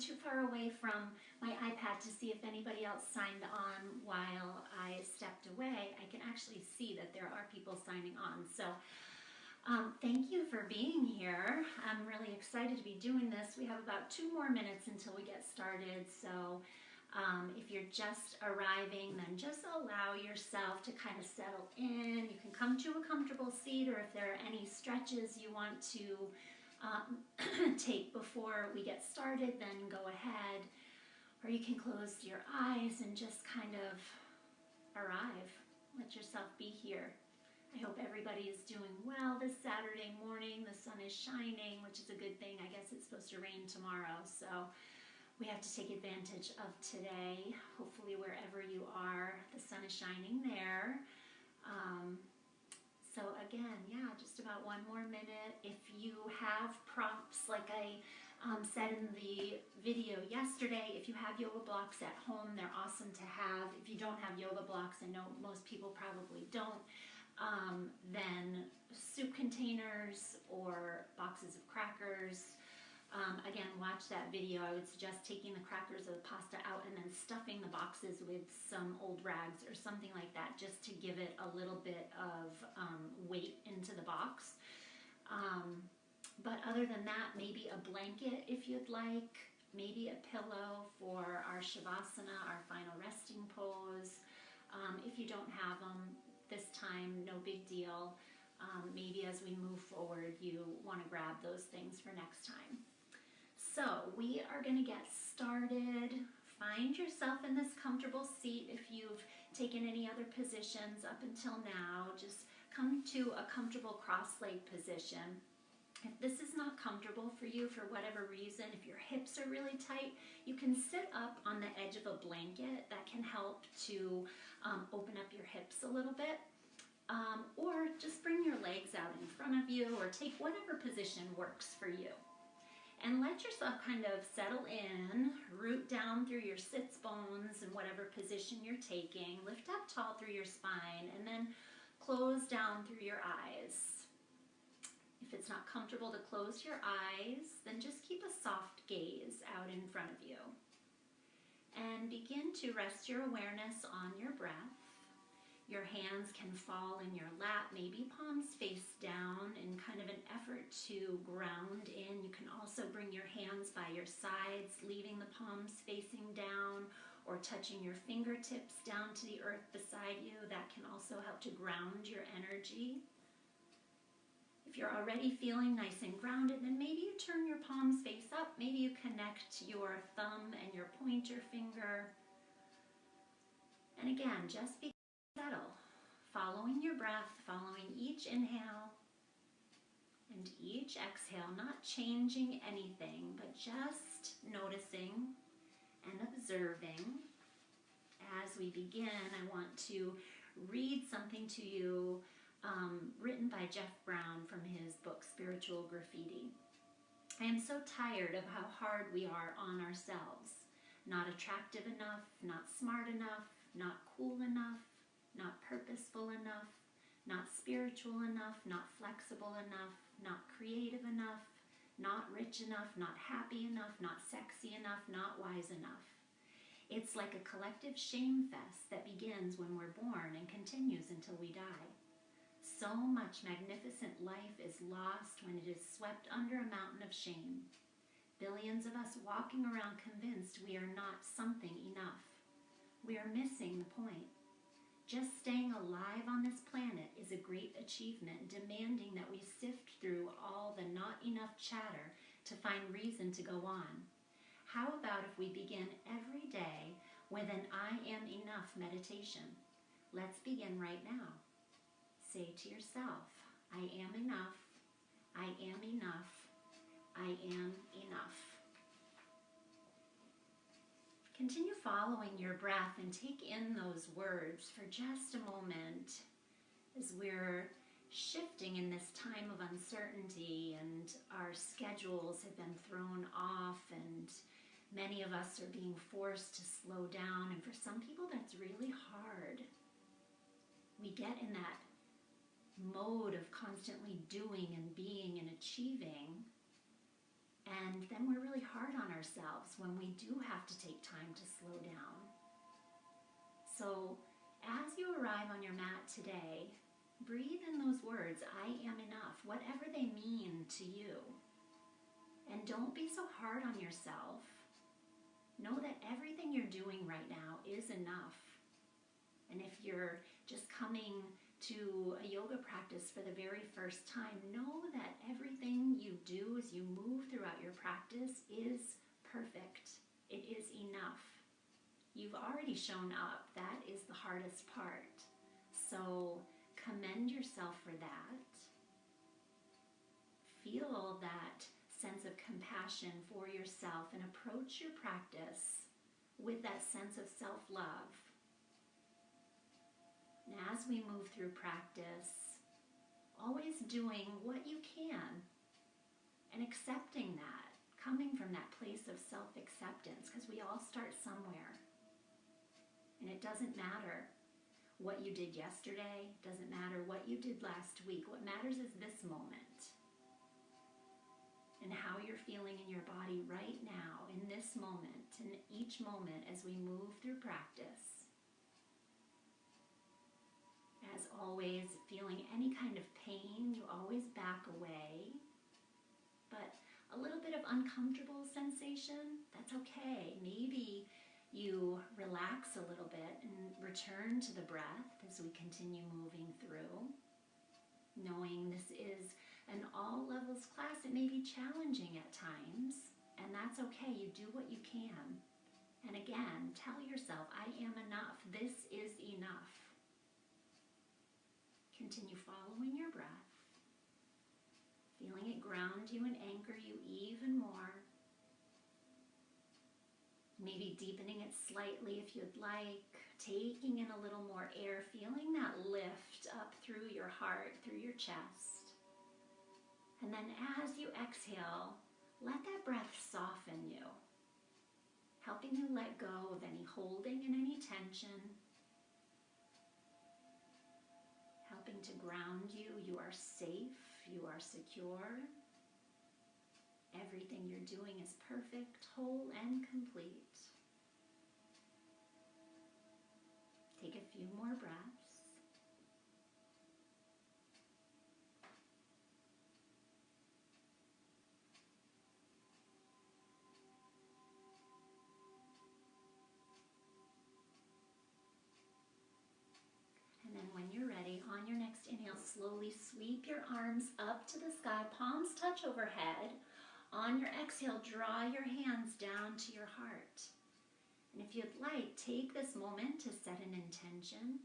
too far away from my iPad to see if anybody else signed on while I stepped away, I can actually see that there are people signing on. So thank you for being here. I'm really excited to be doing this. We have about 2 more minutes until we get started. So if you're just arriving, then just allow yourself to kind of settle in. You can come to a comfortable seat, or if there are any stretches you want to take before we get started, then go ahead. Or you can close your eyes and just kind of arrive. Let yourself be here. I hope everybody is doing well this Saturday morning. The sun is shining, which is a good thing. I guess it's supposed to rain tomorrow, so we have to take advantage of today. Hopefully wherever you are, the sun is shining there. So again, yeah, just about 1 more minute. If you have prompts, like I said in the video yesterday, if you have yoga blocks at home, they're awesome to have. If you don't have yoga blocks, I know most people probably don't, then soup containers or boxes of crackers. Again, watch that video. I would suggest taking the crackers or the pasta out and then stuffing the boxes with some old rags or something like that, just to give it a little bit of weight into the box. But other than that, maybe a blanket if you'd like, maybe a pillow for our Shavasana, our final resting pose. If you don't have them this time, no big deal. Maybe as we move forward, you want to grab those things for next time. So we are going to get started. Find yourself in this comfortable seat. If you've taken any other positions up until now, just come to a comfortable cross-leg position. If this is not comfortable for you for whatever reason, if your hips are really tight, you can sit up on the edge of a blanket. That can help to open up your hips a little bit. Or just bring your legs out in front of you, or take whatever position works for you. And let yourself kind of settle in, root down through your sits bones in whatever position you're taking. Lift up tall through your spine, and then close down through your eyes. If it's not comfortable to close your eyes, then just keep a soft gaze out in front of you. And begin to rest your awareness on your breath. Your hands can fall in your lap, maybe palms face down in kind of an effort to ground in. You can also bring your hands by your sides, leaving the palms facing down, or touching your fingertips down to the earth beside you. That can also help to ground your energy. If you're already feeling nice and grounded, then maybe you turn your palms face up. Maybe you connect your thumb and your pointer finger. And again, just be settle, following your breath, following each inhale and each exhale, not changing anything, but just noticing and observing. As we begin, I want to read something to you written by Jeff Brown from his book, Spiritual Graffiti. I am so tired of how hard we are on ourselves. Not attractive enough, not smart enough, not cool enough, not purposeful enough, not spiritual enough, not flexible enough, not creative enough, not rich enough, not happy enough, not sexy enough, not wise enough. It's like a collective shame fest that begins when we're born and continues until we die. So much magnificent life is lost when it is swept under a mountain of shame. Billions of us walking around convinced we are not something enough. We are missing the point. Just staying alive on this planet is a great achievement, demanding that we sift through all the not enough chatter to find reason to go on. How about if we begin every day with an I am enough meditation? Let's begin right now. Say to yourself, I am enough, I am enough, I am enough. Continue following your breath and take in those words for just a moment as we're shifting in this time of uncertainty and our schedules have been thrown off and many of us are being forced to slow down, and for some people that's really hard. We get in that mode of constantly doing and being and achieving, And then we're really hard on ourselves when we do have to take time to slow down. So as you arrive on your mat today, breathe in those words, I am enough, whatever they mean to you. And don't be so hard on yourself. Know that everything you're doing right now is enough. And if you're just coming to a yoga practice for the very first time, know that everything you do as you move throughout your practice is perfect. It is enough. You've already shown up. That is the hardest part. So commend yourself for that. Feel that sense of compassion for yourself and approach your practice with that sense of self-love. And as we move through practice, always doing what you can and accepting that, coming from that place of self-acceptance, because we all start somewhere. And it doesn't matter what you did yesterday, doesn't matter what you did last week. What matters is this moment and how you're feeling in your body right now, in this moment, in each moment as we move through practice. As always, feeling any kind of pain, you always back away. But a little bit of uncomfortable sensation, that's okay. Maybe you relax a little bit and return to the breath as we continue moving through. Knowing this is an all levels class, it may be challenging at times, and that's okay. You do what you can. And again, tell yourself, I am enough. This is enough. Continue following your breath, feeling it ground you and anchor you even more. Maybe deepening it slightly if you'd like, taking in a little more air, feeling that lift up through your heart, through your chest. And then as you exhale, let that breath soften you, helping you let go of any holding and any tension. Helping to ground you. You are safe, you are secure. Everything you're doing is perfect, whole, and complete. Take a few more breaths. And then when you're ready, on your next inhale, slowly sweep your arms up to the sky, palms touch overhead. On your exhale, draw your hands down to your heart. And if you'd like, take this moment to set an intention.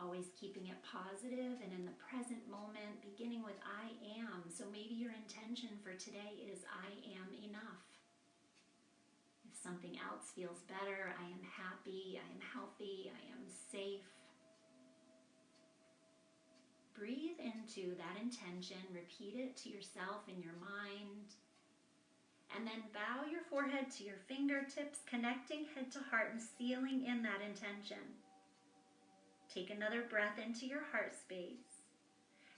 Always keeping it positive and in the present moment, beginning with I am. So maybe your intention for today is I am enough. If something else feels better, I am happy, I am healthy, I am safe. Breathe into that intention, repeat it to yourself in your mind, and then bow your forehead to your fingertips, connecting head to heart and sealing in that intention. Take another breath into your heart space,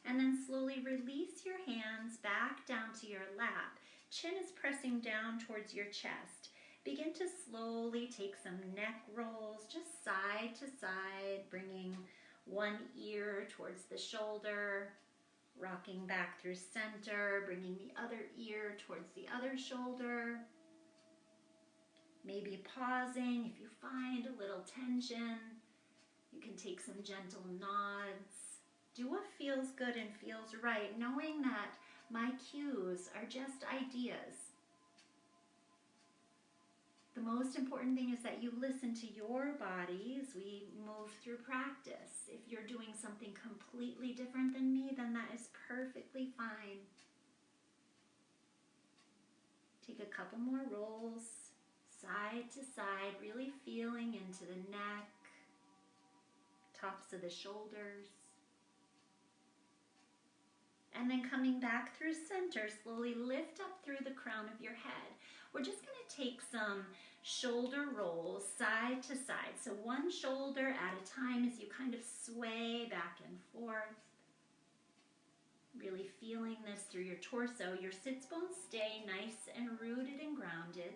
and then slowly release your hands back down to your lap. Chin is pressing down towards your chest. Begin to slowly take some neck rolls, just side to side, bringing one ear towards the shoulder, rocking back through center, bringing the other ear towards the other shoulder. Maybe pausing if you find a little tension. You can take some gentle nods. Do what feels good and feels right, knowing that my cues are just ideas. The most important thing is that you listen to your body as we move through practice. If you're doing something completely different than me, then that is perfectly fine. Take a couple more rolls, side to side, really feeling into the neck, tops of the shoulders. And then coming back through center, slowly lift up through the crown of your head. We're just going to take some shoulder rolls side to side. So one shoulder at a time as you kind of sway back and forth. Really feeling this through your torso. Your sits bones stay nice and rooted and grounded.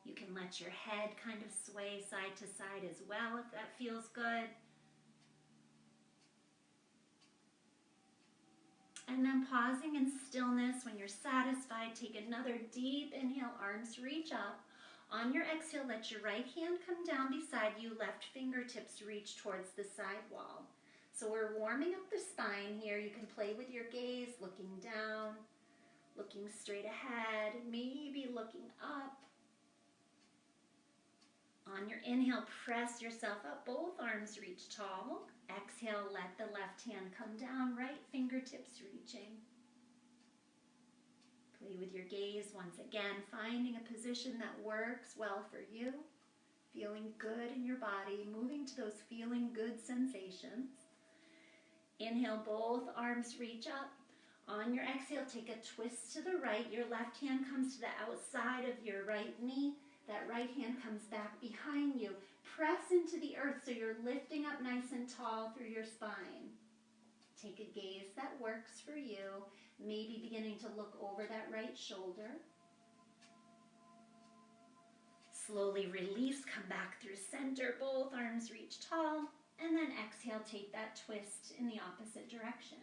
You can let your head kind of sway side to side as well if that feels good. And then pausing in stillness. When you're satisfied, take another deep inhale, arms reach up. On your exhale, let your right hand come down beside you, left fingertips reach towards the side wall. So we're warming up the spine here. You can play with your gaze, looking down, looking straight ahead, maybe looking up. On your inhale, press yourself up, both arms reach tall. Exhale, let the left hand come down, right fingertips reaching. Play with your gaze once again, finding a position that works well for you. Feeling good in your body, moving to those feeling good sensations. Inhale, both arms reach up. On your exhale, take a twist to the right. Your left hand comes to the outside of your right knee. That right hand comes back behind you. Press into the earth so you're lifting up nice and tall through your spine. Take a gaze that works for you. Maybe beginning to look over that right shoulder. Slowly release, come back through center. Both arms reach tall. And then exhale, take that twist in the opposite direction.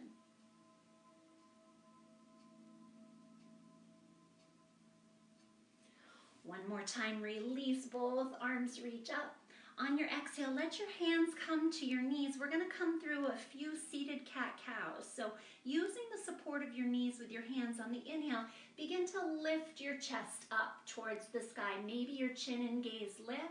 One more time, release, both arms reach up. On your exhale, let your hands come to your knees. We're going to come through a few seated cat-cows. So using the support of your knees with your hands on the inhale, begin to lift your chest up towards the sky. Maybe your chin and gaze lift.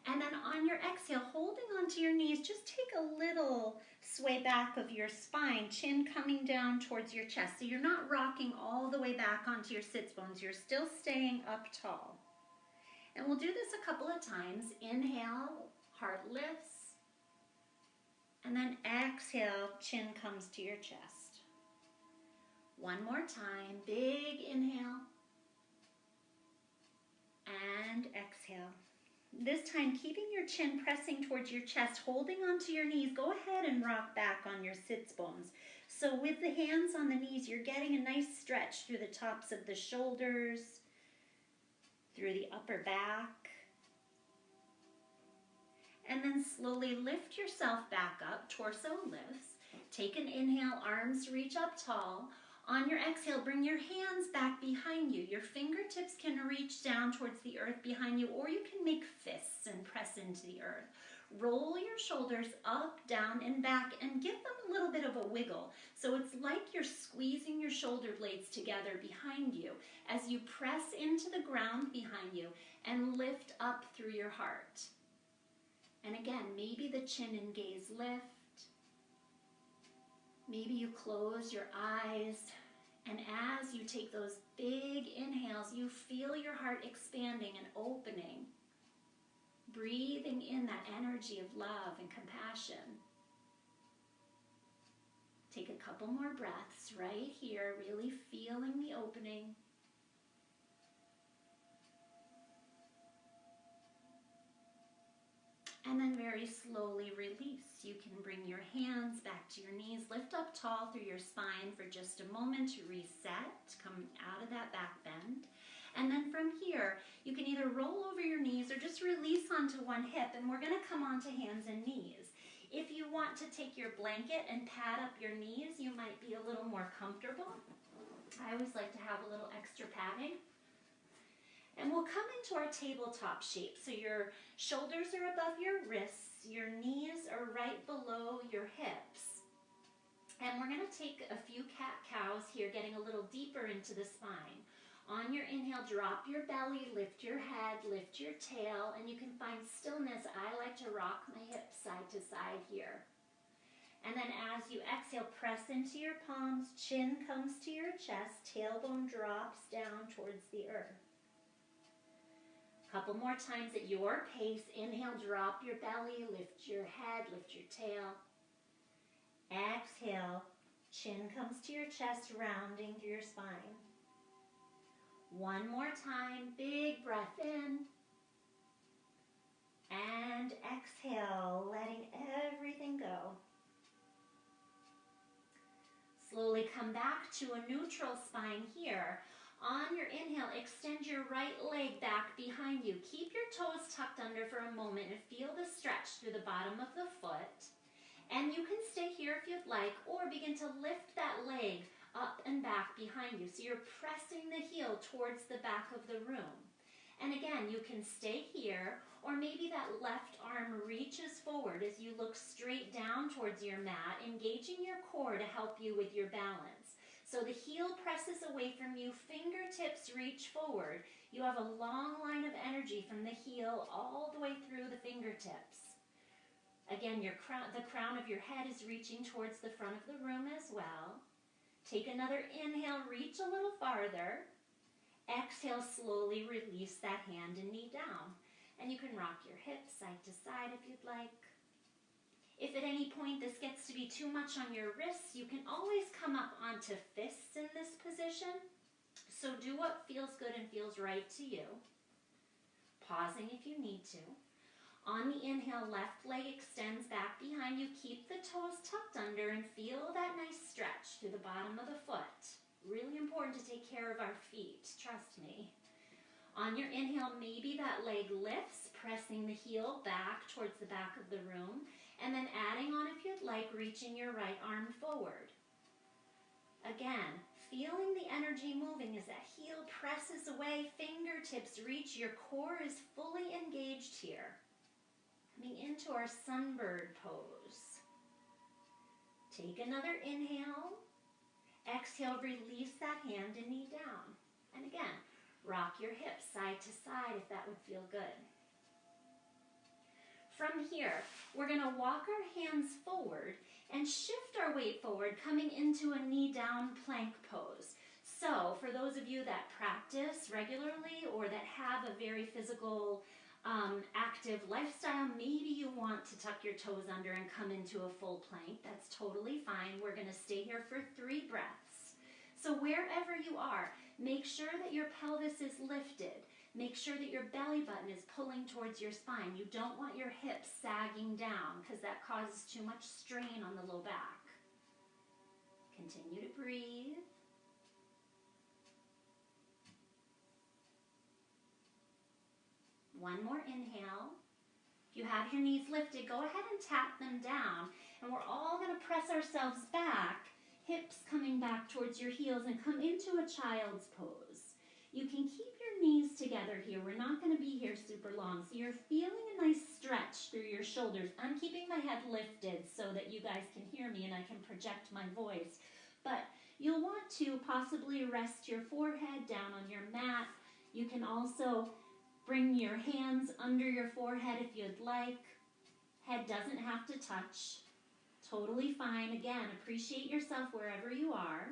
And then on your exhale, holding onto your knees, just take a little sway back of your spine, chin coming down towards your chest. So you're not rocking all the way back onto your sits bones. You're still staying up tall. And we'll do this a couple of times. Inhale, heart lifts. And then exhale, chin comes to your chest. One more time, big inhale. And exhale. This time, keeping your chin pressing towards your chest, holding onto your knees, go ahead and rock back on your sits bones. So with the hands on the knees, you're getting a nice stretch through the tops of the shoulders, through the upper back. And then slowly lift yourself back up, torso lifts. Take an inhale, arms reach up tall. On your exhale, bring your hands back behind you. Your fingertips can reach down towards the earth behind you, or you can make fists and press into the earth. Roll your shoulders up, down, and back, and give them a little bit of a wiggle. So it's like you're squeezing your shoulder blades together behind you as you press into the ground behind you and lift up through your heart. And again, maybe the chin and gaze lift. Maybe you close your eyes, and as you take those big inhales, you feel your heart expanding and opening, breathing in that energy of love and compassion. Take a couple more breaths right here, really feeling the opening. And then very slowly release. You can bring your hands back to your knees, lift up tall through your spine for just a moment to reset, come out of that back bend. And then from here, you can either roll over your knees or just release onto one hip, and we're gonna come onto hands and knees. If you want to take your blanket and pad up your knees, you might be a little more comfortable. I always like to have a little extra padding. And we'll come into our tabletop shape. So your shoulders are above your wrists, your knees are right below your hips. And we're going to take a few cat-cows here, getting a little deeper into the spine. On your inhale, drop your belly, lift your head, lift your tail, and you can find stillness. I like to rock my hips side to side here. And then as you exhale, press into your palms, chin comes to your chest, tailbone drops down towards the earth. Couple more times at your pace. Inhale, drop your belly, lift your head, lift your tail. Exhale, chin comes to your chest, rounding through your spine. One more time, big breath in. And exhale, letting everything go. Slowly come back to a neutral spine here. On your inhale, extend your right leg back behind you. Keep your toes tucked under for a moment and feel the stretch through the bottom of the foot. And you can stay here if you'd like, or begin to lift that leg up and back behind you. So you're pressing the heel towards the back of the room. And again, you can stay here, or maybe that left arm reaches forward as you look straight down towards your mat, engaging your core to help you with your balance. So the heel presses away from you, fingertips reach forward. You have a long line of energy from the heel all the way through the fingertips. Again, the crown of your head is reaching towards the front of the room as well. Take another inhale, reach a little farther. Exhale, slowly release that hand and knee down. And you can rock your hips side to side if you'd like. If at any point this gets to be too much on your wrists, you can always come up onto fists in this position. So do what feels good and feels right to you. Pausing if you need to. On the inhale, left leg extends back behind you. Keep the toes tucked under and feel that nice stretch through the bottom of the foot. Really important to take care of our feet, trust me. On your inhale, maybe that leg lifts, pressing the heel back towards the back of the room, and then adding on if you'd like, reaching your right arm forward. Again, feeling the energy moving as that heel presses away, fingertips reach, your core is fully engaged here. Coming into our sunbird pose. Take another inhale. Exhale, release that hand and knee down. And again, rock your hips side to side if that would feel good. From here, we're going to walk our hands forward and shift our weight forward, coming into a knee down plank pose. So for those of you that practice regularly or that have a very physical, active lifestyle, maybe you want to tuck your toes under and come into a full plank. That's totally fine. We're going to stay here for 3 breaths. So wherever you are, make sure that your pelvis is lifted. Make sure that your belly button is pulling towards your spine. You don't want your hips sagging down because that causes too much strain on the low back. Continue to breathe. One more inhale. If you have your knees lifted, go ahead and tap them down. And we're all going to press ourselves back, hips coming back towards your heels, and come into a child's pose. You can keep your knees together here. We're not going to be here super long. So you're feeling a nice stretch through your shoulders. I'm keeping my head lifted so that you guys can hear me and I can project my voice. But you'll want to possibly rest your forehead down on your mat. You can also bring your hands under your forehead if you'd like. Head doesn't have to touch. Totally fine. Again, appreciate yourself wherever you are.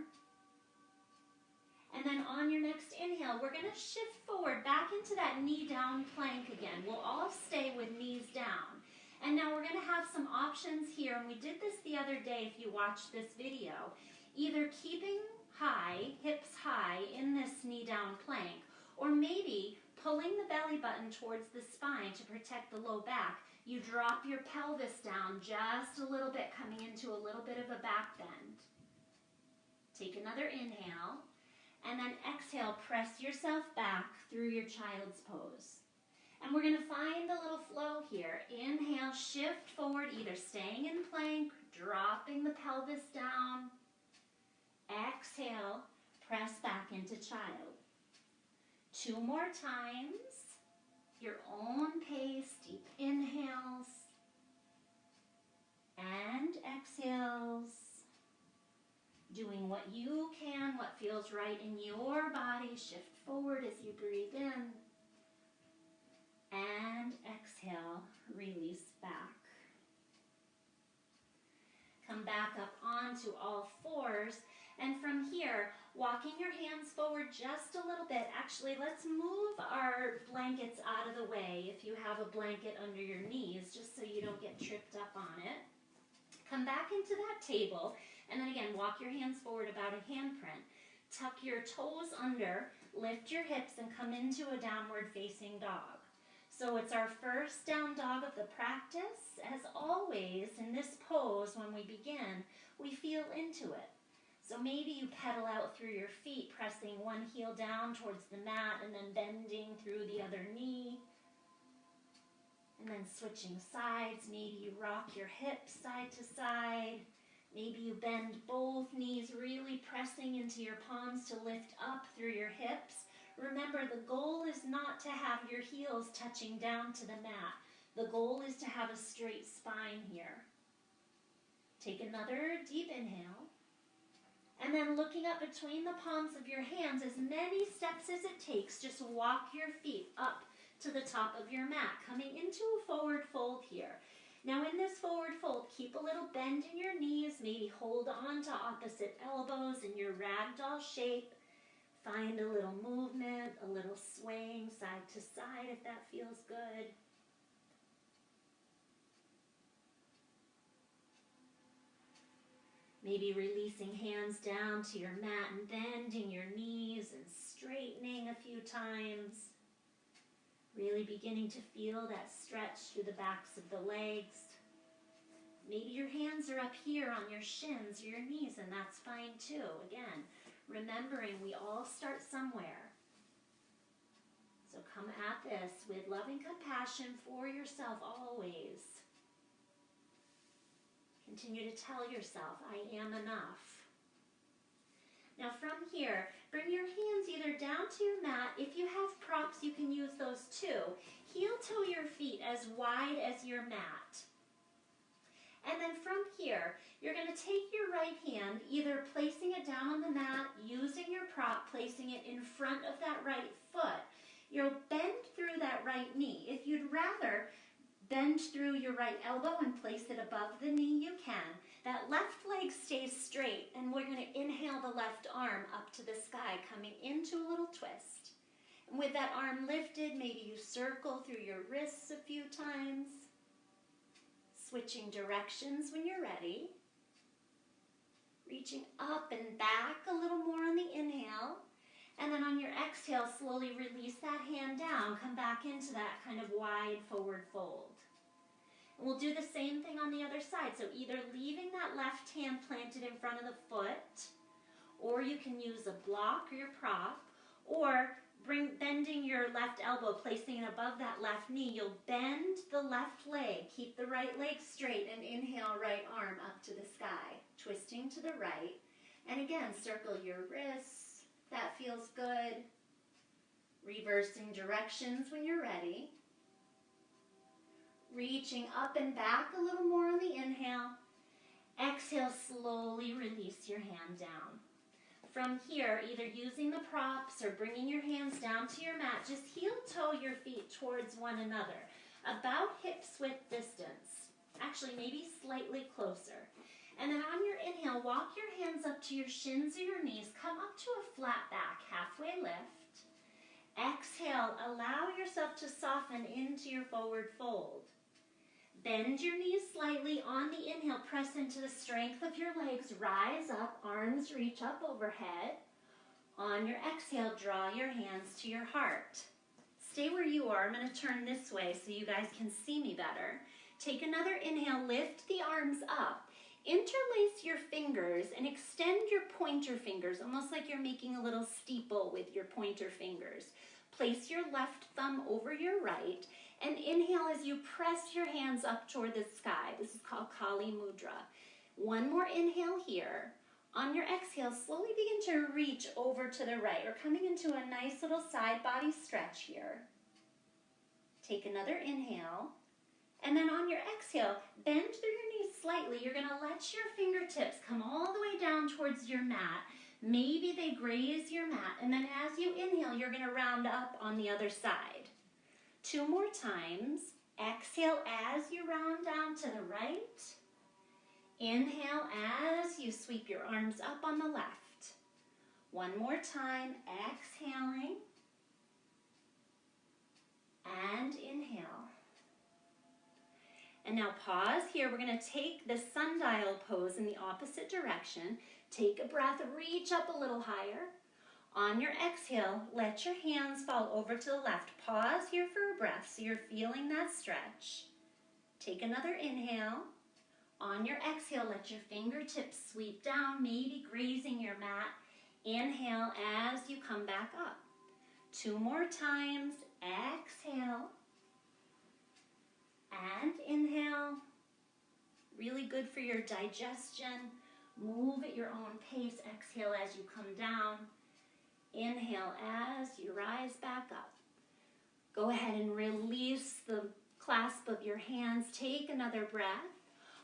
And then on your next inhale, we're going to shift forward back into that knee down plank again. We'll all stay with knees down. And now we're going to have some options here. And we did this the other day if you watched this video. Either keeping high, hips high in this knee down plank, or maybe pulling the belly button towards the spine to protect the low back. You drop your pelvis down just a little bit, coming into a little bit of a back bend. Take another inhale. And then exhale, press yourself back through your child's pose. And we're going to find a little flow here. Inhale, shift forward, either staying in plank, dropping the pelvis down. Exhale, press back into child. 2 more times. Your own pace, deep inhales and exhales. Doing what you can, what feels right in your body. Shift forward as you breathe in. And exhale, release back. Come back up onto all fours. And from here, walking your hands forward just a little bit. Actually, let's move our blankets out of the way if you have a blanket under your knees, just so you don't get tripped up on it. Come back into that table. And then again, walk your hands forward about a handprint. Tuck your toes under, lift your hips, and come into a downward facing dog. So it's our first down dog of the practice. As always, in this pose, when we begin, we feel into it. So maybe you pedal out through your feet, pressing one heel down towards the mat and then bending through the other knee. And then switching sides, maybe you rock your hips side to side. Maybe you bend both knees, really pressing into your palms to lift up through your hips. Remember, the goal is not to have your heels touching down to the mat. The goal is to have a straight spine here. Take another deep inhale. And then looking up between the palms of your hands, as many steps as it takes, just walk your feet up to the top of your mat, coming into a forward fold here. Now in this forward fold, keep a little bend in your knees, maybe hold on to opposite elbows in your ragdoll shape. Find a little movement, a little swaying side to side if that feels good. Maybe releasing hands down to your mat and bending your knees and straightening a few times. Really beginning to feel that stretch through the backs of the legs. Maybe your hands are up here on your shins or your knees, and that's fine too. Again, remembering we all start somewhere. So come at this with loving compassion for yourself always. Continue to tell yourself, I am enough. Now from here, bring your hands either down to your mat. If you have props, you can use those too. Heel toe your feet as wide as your mat. And then from here, you're going to take your right hand, either placing it down on the mat, using your prop, placing it in front of that right foot. You'll bend through that right knee. If you'd rather bend through your right elbow and place it above the knee, you can. That left leg stays straight, and we're going to inhale the left arm up to the sky, coming into a little twist. And with that arm lifted, maybe you circle through your wrists a few times. Switching directions when you're ready. Reaching up and back a little more on the inhale. And then on your exhale, slowly release that hand down. Come back into that kind of wide forward fold. And we'll do the same thing on the other side. So either leaving that left hand planted in front of the foot, or you can use a block or your prop, or bending your left elbow, placing it above that left knee. You'll bend the left leg, keep the right leg straight, and inhale right arm up to the sky, twisting to the right. And again, circle your wrists. That feels good. Reversing directions when you're ready. Reaching up and back a little more on the inhale. Exhale, slowly release your hand down. From here, either using the props or bringing your hands down to your mat, just heel toe your feet towards one another, about hips width distance. Actually, maybe slightly closer. And then on your inhale, walk your hands up to your shins or your knees. Come up to a flat back, halfway lift. Exhale, allow yourself to soften into your forward fold. Bend your knees slightly. On the inhale, press into the strength of your legs. Rise up, arms reach up overhead. On your exhale, draw your hands to your heart. Stay where you are. I'm going to turn this way so you guys can see me better. Take another inhale, lift the arms up. Interlace your fingers and extend your pointer fingers, almost like you're making a little steeple with your pointer fingers. Place your left thumb over your right and inhale as you press your hands up toward the sky. This is called Kali Mudra. One more inhale here. On your exhale, slowly begin to reach over to the right. We're coming into a nice little side body stretch here. Take another inhale. And then on your exhale, bend through your knees slightly. You're going to let your fingertips come all the way down towards your mat. Maybe they graze your mat. And then as you inhale, you're going to round up on the other side. 2 more times. Exhale as you round down to the right. Inhale as you sweep your arms up on the left. 1 more time. Exhaling. And inhale. And now pause here. We're going to take the sundial pose in the opposite direction. Take a breath, reach up a little higher. On your exhale, let your hands fall over to the left. Pause here for a breath so you're feeling that stretch. Take another inhale. On your exhale, let your fingertips sweep down, maybe grazing your mat. Inhale as you come back up. 2 more times. Exhale. And inhale. Really good for your digestion. Move at your own pace. Exhale as you come down. Inhale as you rise back up. Go ahead and release the clasp of your hands. Take another breath.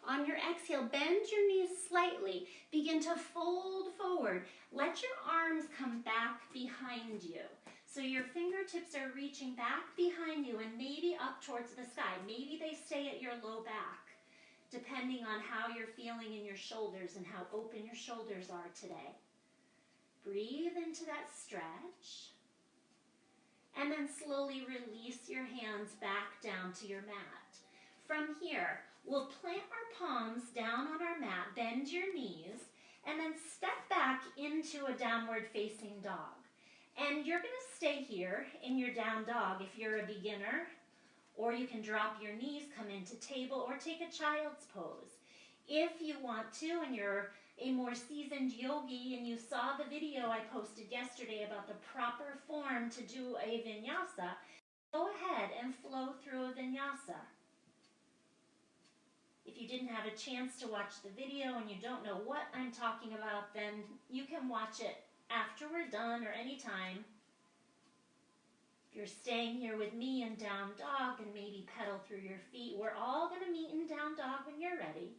On your exhale, bend your knees slightly. Begin to fold forward. Let your arms come back behind you. So your fingertips are reaching back behind you and maybe up towards the sky. Maybe they stay at your low back, depending on how you're feeling in your shoulders and how open your shoulders are today. Breathe into that stretch. And then slowly release your hands back down to your mat. From here, we'll plant our palms down on our mat, bend your knees, and then step back into a downward facing dog. And you're going to stay here in your down dog if you're a beginner, or you can drop your knees, come into table, or take a child's pose. If you want to, and you're a more seasoned yogi and you saw the video I posted yesterday about the proper form to do a vinyasa, go ahead and flow through a vinyasa. If you didn't have a chance to watch the video and you don't know what I'm talking about, then you can watch it after we're done or anytime. If you're staying here with me in down dog and maybe pedal through your feet, we're all going to meet in down dog when you're ready.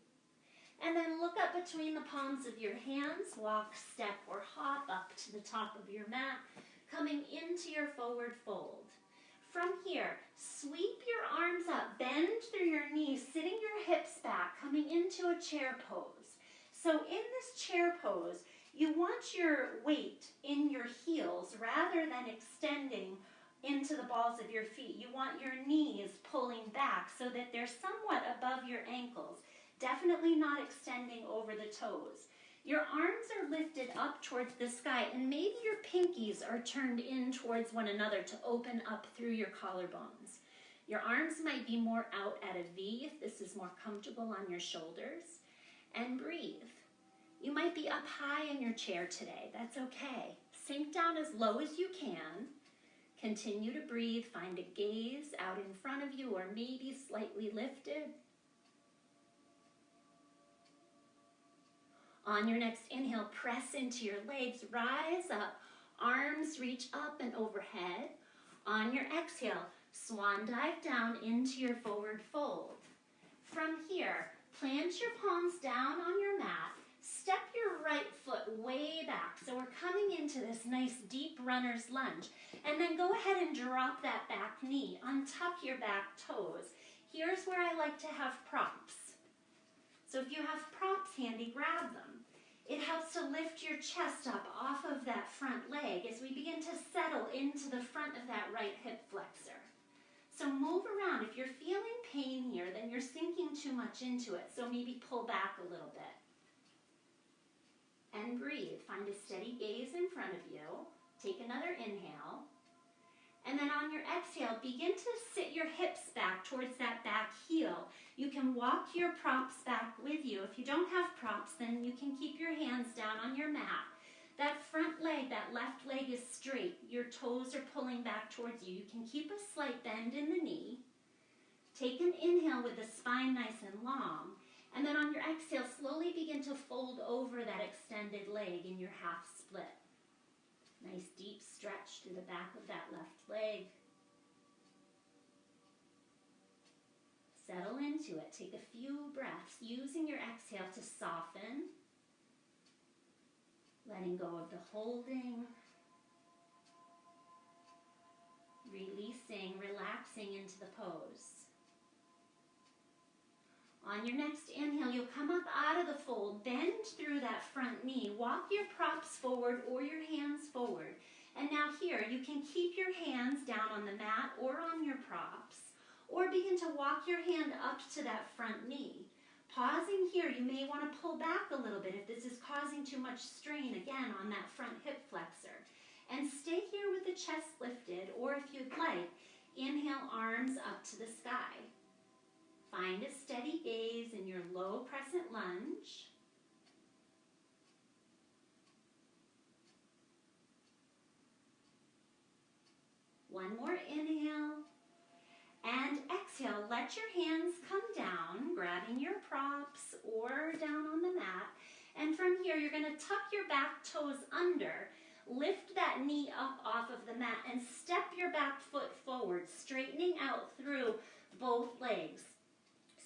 And then look up between the palms of your hands, walk, step, or hop up to the top of your mat, coming into your forward fold. From here, sweep your arms up, bend through your knees, sitting your hips back, coming into a chair pose. So in this chair pose, you want your weight in your heels rather than extending into the balls of your feet. You want your knees pulling back so that they're somewhat above your ankles. Definitely not extending over the toes. Your arms are lifted up towards the sky, and maybe your pinkies are turned in towards one another to open up through your collarbones. Your arms might be more out at a V if this is more comfortable on your shoulders. And breathe. You might be up high in your chair today. That's okay. Sink down as low as you can. Continue to breathe. Find a gaze out in front of you or maybe slightly lifted. On your next inhale, press into your legs, rise up, arms reach up and overhead. On your exhale, swan dive down into your forward fold. From here, plant your palms down on your mat, step your right foot way back. So we're coming into this nice deep runner's lunge. And then go ahead and drop that back knee, untuck your back toes. Here's where I like to have props. So if you have props handy, grab them. It helps to lift your chest up off of that front leg as we begin to settle into the front of that right hip flexor. So move around. If you're feeling pain here, then you're sinking too much into it. So maybe pull back a little bit. And breathe. Find a steady gaze in front of you. Take another inhale. And then on your exhale, begin to sit your hips back towards that back heel. You can walk your props back with you. If you don't have props, then you can keep your hands down on your mat. That front leg, that left leg is straight. Your toes are pulling back towards you. You can keep a slight bend in the knee. Take an inhale with the spine nice and long. And then on your exhale, slowly begin to fold over that extended leg in your half split. Nice deep stretch through the back of that left leg. Settle into it. Take a few breaths, using your exhale to soften. Letting go of the holding. Releasing, relaxing into the pose. On your next inhale, you'll come up out of the fold, bend through that front knee, walk your props forward or your hands forward. And now here, you can keep your hands down on the mat or on your props, or begin to walk your hand up to that front knee. Pausing here, you may want to pull back a little bit if this is causing too much strain, again, on that front hip flexor. And stay here with the chest lifted, or if you'd like, inhale arms up to the sky. Find a steady gaze in your low crescent lunge. One more inhale. And exhale, let your hands come down, grabbing your props or down on the mat. And from here, you're going to tuck your back toes under, lift that knee up off of the mat, and step your back foot forward, straightening out through both legs.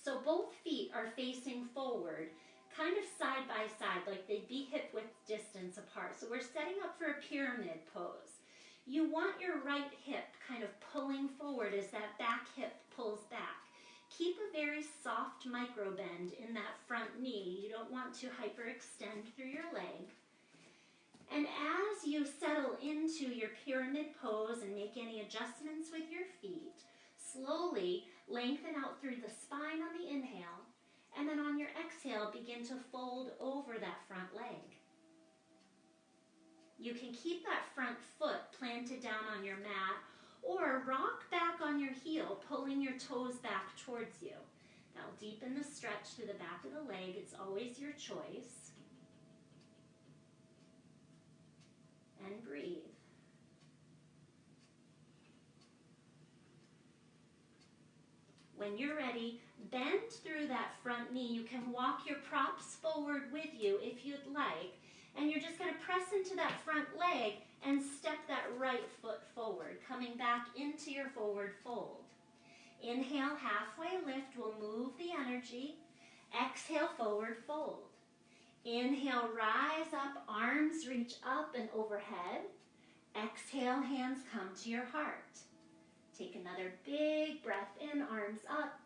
So both feet are facing forward, kind of side by side, like they'd be hip width distance apart. So we're setting up for a pyramid pose. You want your right hip kind of pulling forward as that back hip pulls back. Keep a very soft micro bend in that front knee. You don't want to hyperextend through your leg. And as you settle into your pyramid pose and make any adjustments with your feet, slowly lengthen out through the spine on the inhale, and then on your exhale, begin to fold over that front leg. You can keep that front foot planted down on your mat or rock back on your heel, pulling your toes back towards you. That'll deepen the stretch through the back of the leg. It's always your choice. And breathe. When you're ready, bend through that front knee. You can walk your props forward with you if you'd like. And you're just going to press into that front leg and step that right foot forward, coming back into your forward fold. Inhale, halfway lift will move the energy. Exhale, forward fold. Inhale, rise up, arms reach up and overhead. Exhale, hands come to your heart. Take another big breath in, arms up.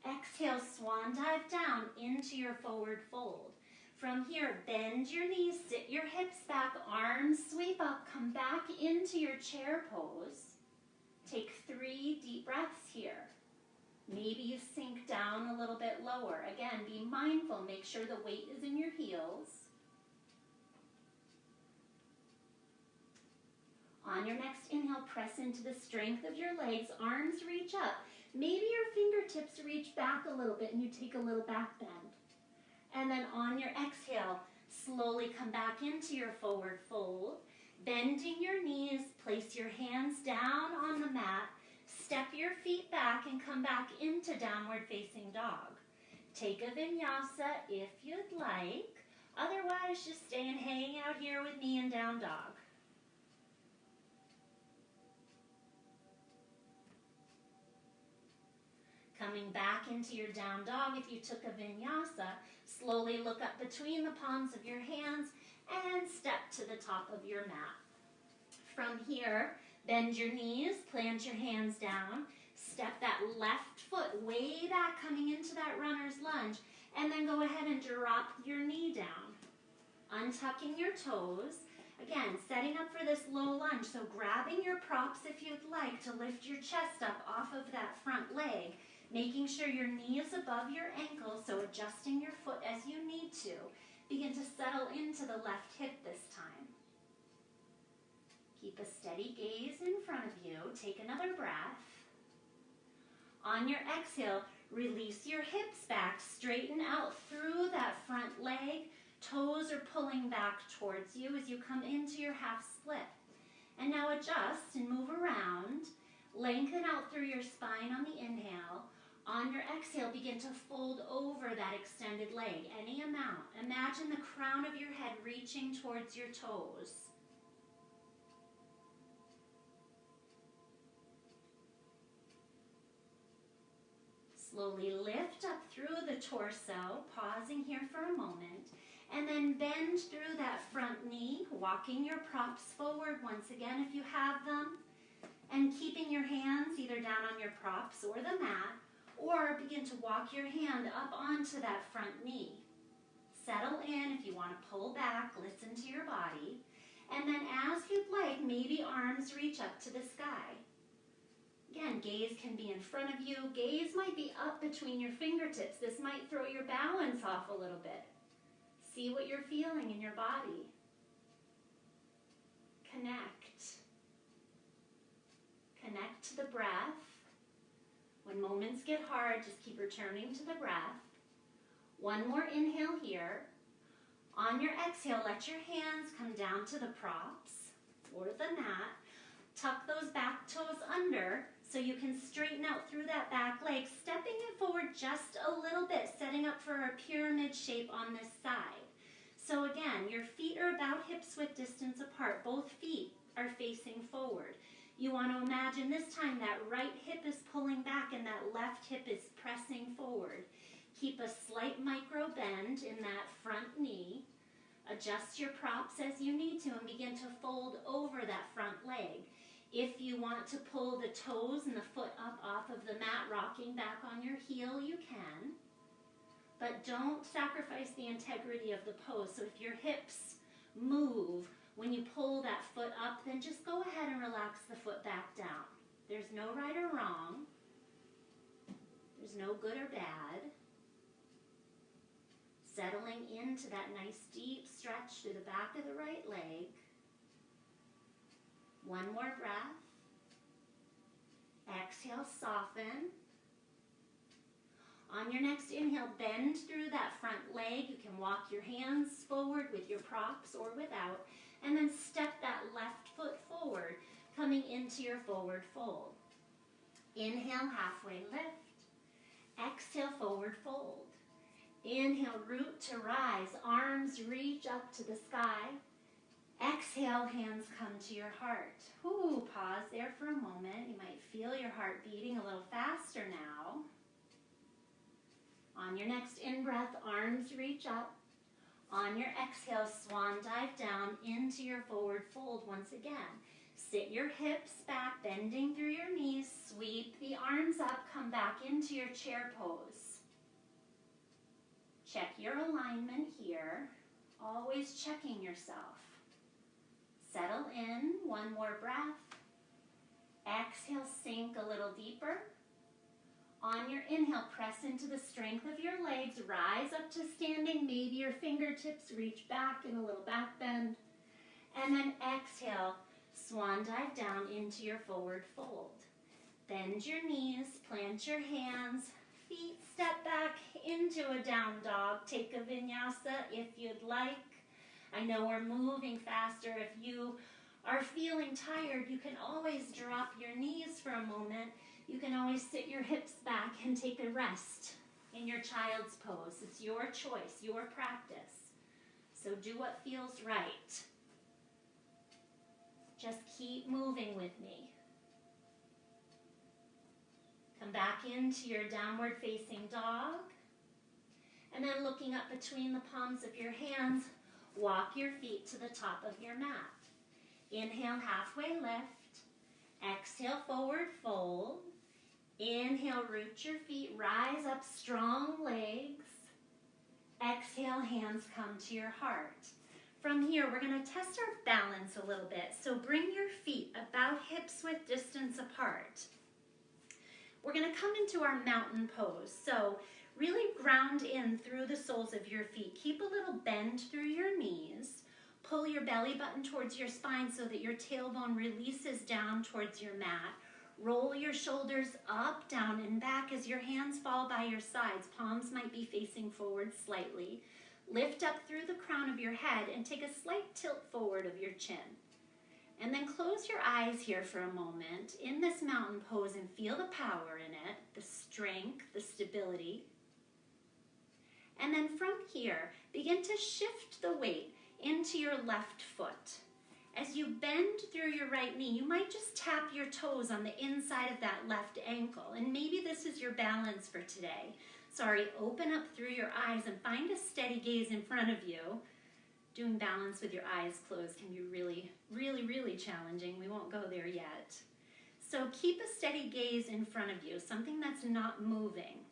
Exhale, swan dive down into your forward fold. From here, bend your knees, sit your hips back, arms sweep up, come back into your chair pose. Take 3 deep breaths here. Maybe you sink down a little bit lower. Again, be mindful, make sure the weight is in your heels. On your next inhale, press into the strength of your legs, arms reach up. Maybe your fingertips reach back a little bit and you take a little back bend. And then on your exhale, slowly come back into your forward fold. Bending your knees, place your hands down on the mat, step your feet back and come back into downward facing dog. Take a vinyasa if you'd like. Otherwise, just stay and hang out here with me in down dog. Coming back into your down dog, if you took a vinyasa, slowly look up between the palms of your hands and step to the top of your mat. From here, bend your knees, plant your hands down, step that left foot way back coming into that runner's lunge, and then go ahead and drop your knee down. Untucking your toes. Again, setting up for this low lunge, so grabbing your props if you'd like to lift your chest up off of that front leg. Making sure your knee is above your ankle, so adjusting your foot as you need to. Begin to settle into the left hip this time. Keep a steady gaze in front of you. Take another breath. On your exhale, release your hips back, straighten out through that front leg. Toes are pulling back towards you as you come into your half split. And now adjust and move around. Lengthen out through your spine on the inhale. On your exhale, begin to fold over that extended leg, any amount. Imagine the crown of your head reaching towards your toes. Slowly lift up through the torso, pausing here for a moment, and then bend through that front knee, walking your props forward once again if you have them, and keeping your hands either down on your props or the mat, or begin to walk your hand up onto that front knee. Settle in if you want to pull back, listen to your body. And then as you'd like, maybe arms reach up to the sky. Again, gaze can be in front of you. Gaze might be up between your fingertips. This might throw your balance off a little bit. See what you're feeling in your body. Connect. Connect to the breath. When When moments get hard, just keep returning to the breath. One more inhale here. On your exhale, let your hands come down to the props or the mat. Tuck those back toes under so you can straighten out through that back leg, stepping it forward just a little bit, setting up for a pyramid shape on this side. So again, your feet are about hip-width distance apart. Both feet are facing forward. You want to imagine this time that right hip is pulling back and that left hip is pressing forward. Keep a slight micro bend in that front knee. Adjust your props as you need to and begin to fold over that front leg. If you want to pull the toes and the foot up off of the mat, rocking back on your heel, you can. But don't sacrifice the integrity of the pose. So if your hips move when you pull that foot up, then just go ahead and relax the foot back down. There's no right or wrong. There's no good or bad. Settling into that nice deep stretch through the back of the right leg. One more breath. Exhale, soften. On your next inhale, bend through that front leg. You can walk your hands forward with your props or without, and then step that left foot forward, coming into your forward fold. Inhale, halfway lift. Exhale, forward fold. Inhale, root to rise. Arms reach up to the sky. Exhale, hands come to your heart. Ooh, pause there for a moment. You might feel your heart beating a little faster now. On your next in-breath, arms reach up. On your exhale, swan dive down into your forward fold once again. Sit your hips back, bending through your knees. Sweep the arms up, come back into your chair pose. Check your alignment here. Always checking yourself. Settle in, one more breath. Exhale, sink a little deeper. On your inhale, press into the strength of your legs. Rise up to standing. Maybe your fingertips reach back in a little back bend. And then exhale, swan dive down into your forward fold. Bend your knees, plant your hands, feet step back into a down dog. Take a vinyasa if you'd like. I know we're moving faster. If you are feeling tired, you can always drop your knees for a moment. You can always sit your hips back and take a rest in your child's pose. It's your choice, your practice. So do what feels right. Just keep moving with me. Come back into your downward facing dog. And then looking up between the palms of your hands, walk your feet to the top of your mat. Inhale, halfway lift. Exhale, forward fold. Inhale, root your feet, rise up, strong legs. Exhale, hands come to your heart. From here, we're going to test our balance a little bit. So bring your feet about hip-width distance apart. We're going to come into our mountain pose. So really ground in through the soles of your feet. Keep a little bend through your knees. Pull your belly button towards your spine so that your tailbone releases down towards your mat. Roll your shoulders up, down, and back as your hands fall by your sides. Palms might be facing forward slightly. Lift up through the crown of your head and take a slight tilt forward of your chin. And then close your eyes here for a moment in this mountain pose and feel the power in it, the strength, the stability. And then from here, begin to shift the weight into your left foot. As you bend through your right knee, you might just tap your toes on the inside of that left ankle. And maybe this is your balance for today. Open up through your eyes and find a steady gaze in front of you. Doing balance with your eyes closed can be really, really, really challenging. We won't go there yet. So keep a steady gaze in front of you, something that's not moving.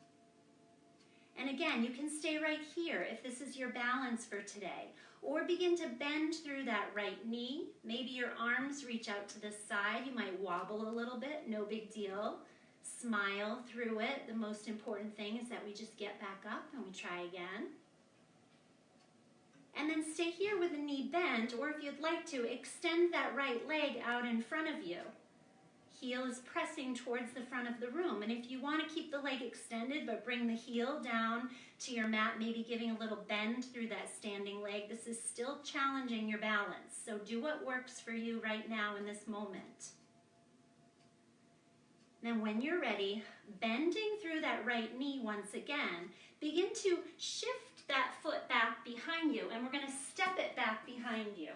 And again, you can stay right here if this is your balance for today. Or begin to bend through that right knee. Maybe your arms reach out to the side. You might wobble a little bit, no big deal. Smile through it. The most important thing is that we just get back up and we try again. And then stay here with the knee bent, or if you'd like to, extend that right leg out in front of you. Heel is pressing towards the front of the room. And if you want to keep the leg extended but bring the heel down to your mat, maybe giving a little bend through that standing leg, this is still challenging your balance. So do what works for you right now in this moment. Then when you're ready, bending through that right knee once again, begin to shift that foot back behind you, and we're going to step it back behind you.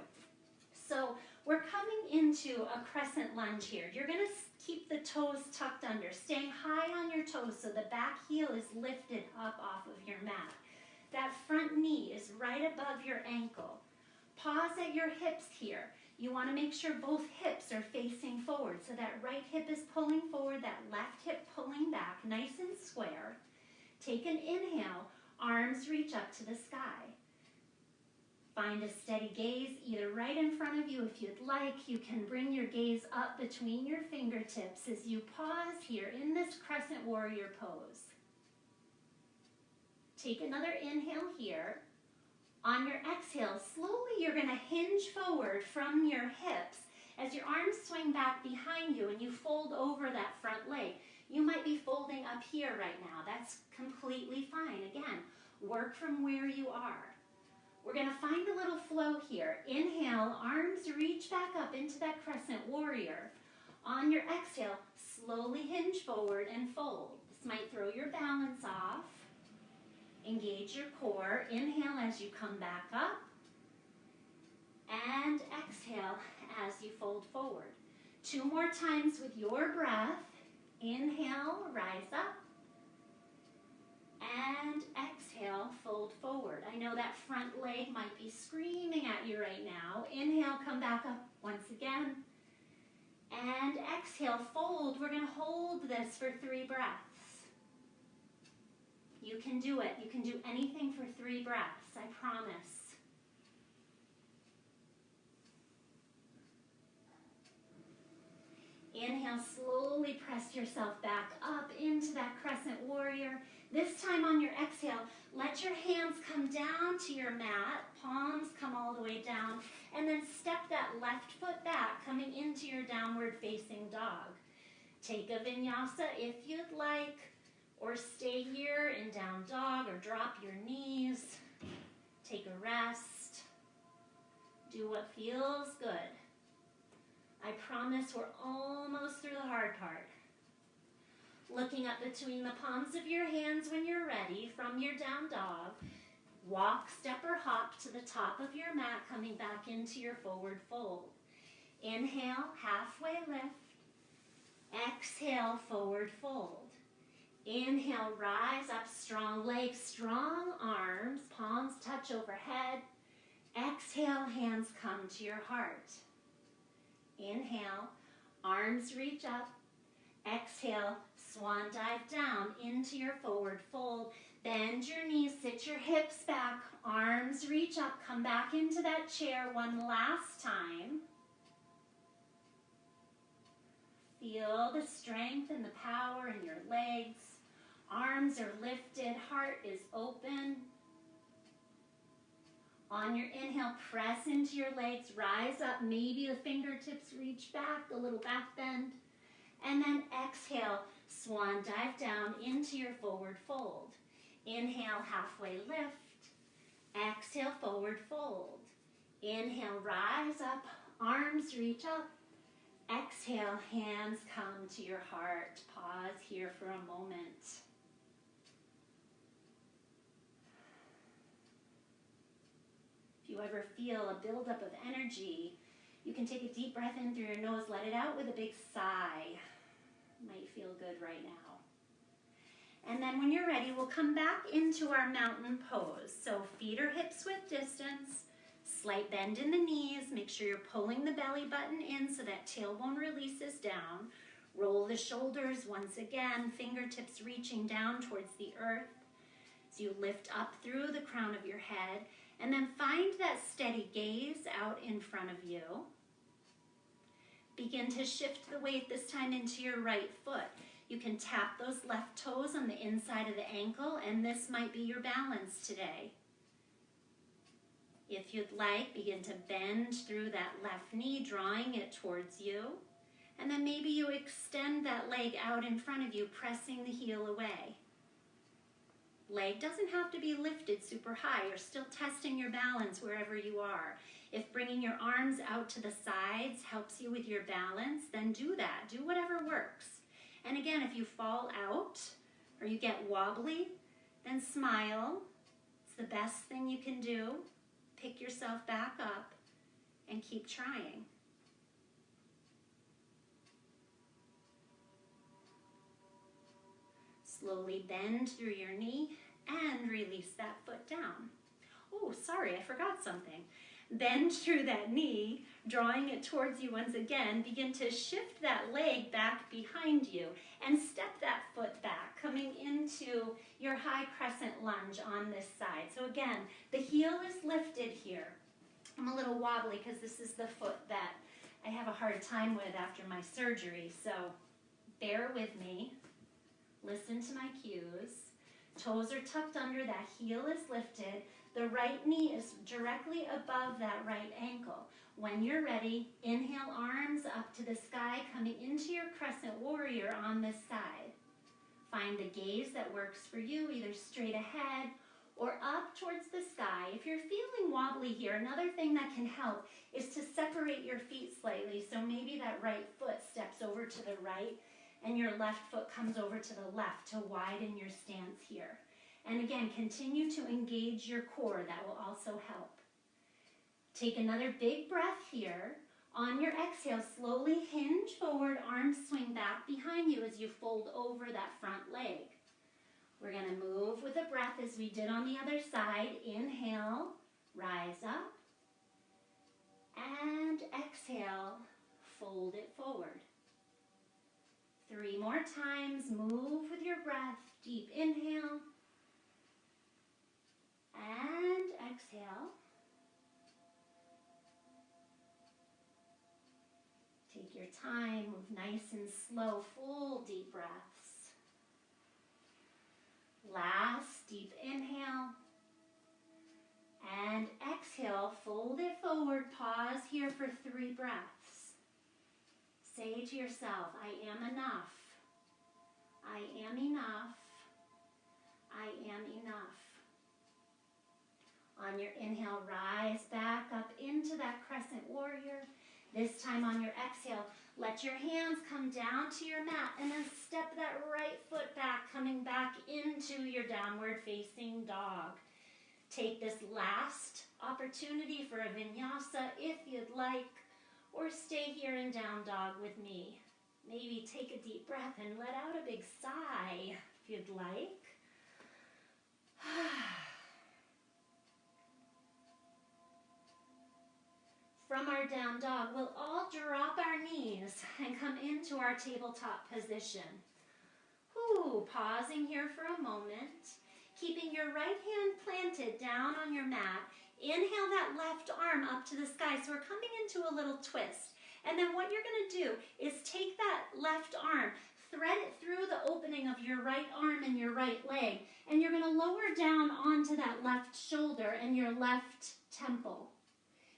So we're coming into a crescent lunge here. You're going to keep the toes tucked under, staying high on your toes so the back heel is lifted up off of your mat. That front knee is right above your ankle. Pause at your hips here. You want to make sure both hips are facing forward. So that right hip is pulling forward, that left hip pulling back, nice and square. Take an inhale, arms reach up to the sky. Find a steady gaze either right in front of you. If you'd like, you can bring your gaze up between your fingertips as you pause here in this crescent warrior pose. Take another inhale here. On your exhale, slowly you're going to hinge forward from your hips as your arms swing back behind you and you fold over that front leg. You might be folding up here right now. That's completely fine. Again, work from where you are. We're going to find a little flow here. Inhale, arms reach back up into that crescent warrior. On your exhale, slowly hinge forward and fold. This might throw your balance off. Engage your core. Inhale as you come back up. And exhale as you fold forward. 2 more times with your breath. Inhale, rise up. And exhale, fold forward. I know that front leg might be screaming at you right now. Inhale, come back up once again. And exhale, fold. We're going to hold this for 3 breaths. You can do it. You can do anything for 3 breaths, I promise. Inhale, slowly press yourself back up into that crescent warrior. This time on your exhale, let your hands come down to your mat, palms come all the way down, and then step that left foot back, coming into your downward facing dog. Take a vinyasa if you'd like, or stay here in down dog, or drop your knees. Take a rest. Do what feels good. I promise we're almost through the hard part. Looking up between the palms of your hands when you're ready from your down dog. Walk, step, or hop to the top of your mat, coming back into your forward fold. Inhale, halfway lift. Exhale, forward fold. Inhale, rise up, strong legs, strong arms, palms touch overhead. Exhale, hands come to your heart. Inhale, arms reach up. Exhale, swan dive down into your forward fold. Bend your knees, sit your hips back, arms reach up, come back into that chair one last time. Feel the strength and the power in your legs. Arms are lifted, heart is open. On your inhale, press into your legs, rise up, maybe the fingertips reach back, a little back bend. And then exhale, swan dive down into your forward fold. Inhale, halfway lift. Exhale, forward fold. Inhale, rise up, arms reach up. Exhale, hands come to your heart. Pause here for a moment. If you ever feel a buildup of energy, you can take a deep breath in through your nose, let it out with a big sigh. Might feel good right now. And then when you're ready, we'll come back into our mountain pose. So feet or hips width distance, slight bend in the knees, make sure you're pulling the belly button in so that tailbone releases down. Roll the shoulders once again, fingertips reaching down towards the earth. So you lift up through the crown of your head, and then find that steady gaze out in front of you. Begin to shift the weight this time into your right foot. You can tap those left toes on the inside of the ankle, and this might be your balance today. If you'd like, begin to bend through that left knee, drawing it towards you. And then maybe you extend that leg out in front of you, pressing the heel away. Leg doesn't have to be lifted super high. You're still testing your balance wherever you are. If bringing your arms out to the sides helps you with your balance, then do that. Do whatever works. And again, if you fall out or you get wobbly, then smile. It's the best thing you can do. Pick yourself back up and keep trying. Slowly bend through your knee and release that foot down. Oh, sorry, I forgot something. Bend through that knee, drawing it towards you once again. Begin to shift that leg back behind you and step that foot back, coming into your high crescent lunge on this side. So again, the heel is lifted here. I'm a little wobbly because this is the foot that I have a hard time with after my surgery, so bear with me. Listen to my cues. Toes are tucked under, that heel is lifted. The right knee is directly above that right ankle. When you're ready, inhale, arms up to the sky, coming into your crescent warrior on this side. Find the gaze that works for you, either straight ahead or up towards the sky. If you're feeling wobbly here, another thing that can help is to separate your feet slightly. So maybe that right foot steps over to the right and your left foot comes over to the left to widen your stance here. And again, continue to engage your core. That will also help. Take another big breath here. On your exhale, slowly hinge forward, arms swing back behind you as you fold over that front leg. We're going to move with a breath as we did on the other side. Inhale, rise up, and exhale, fold it forward. 3 more times, move with your breath. Deep inhale, and exhale. Take your time, move nice and slow, full deep breaths. Last, deep inhale. And exhale, fold it forward, pause here for 3 breaths. Say to yourself, I am enough. I am enough. I am enough. On your inhale, rise back up into that crescent warrior. This time on your exhale, let your hands come down to your mat and then step that right foot back, coming back into your downward facing dog. Take this last opportunity for a vinyasa if you'd like, or stay here in down dog with me. Maybe take a deep breath and let out a big sigh if you'd like. From our down dog, we'll all drop our knees and come into our tabletop position. Pausing here for a moment. Keeping your right hand planted down on your mat. Inhale that left arm up to the sky. So we're coming into a little twist. And then what you're going to do is take that left arm, thread it through the opening of your right arm and your right leg. And you're going to lower down onto that left shoulder and your left temple.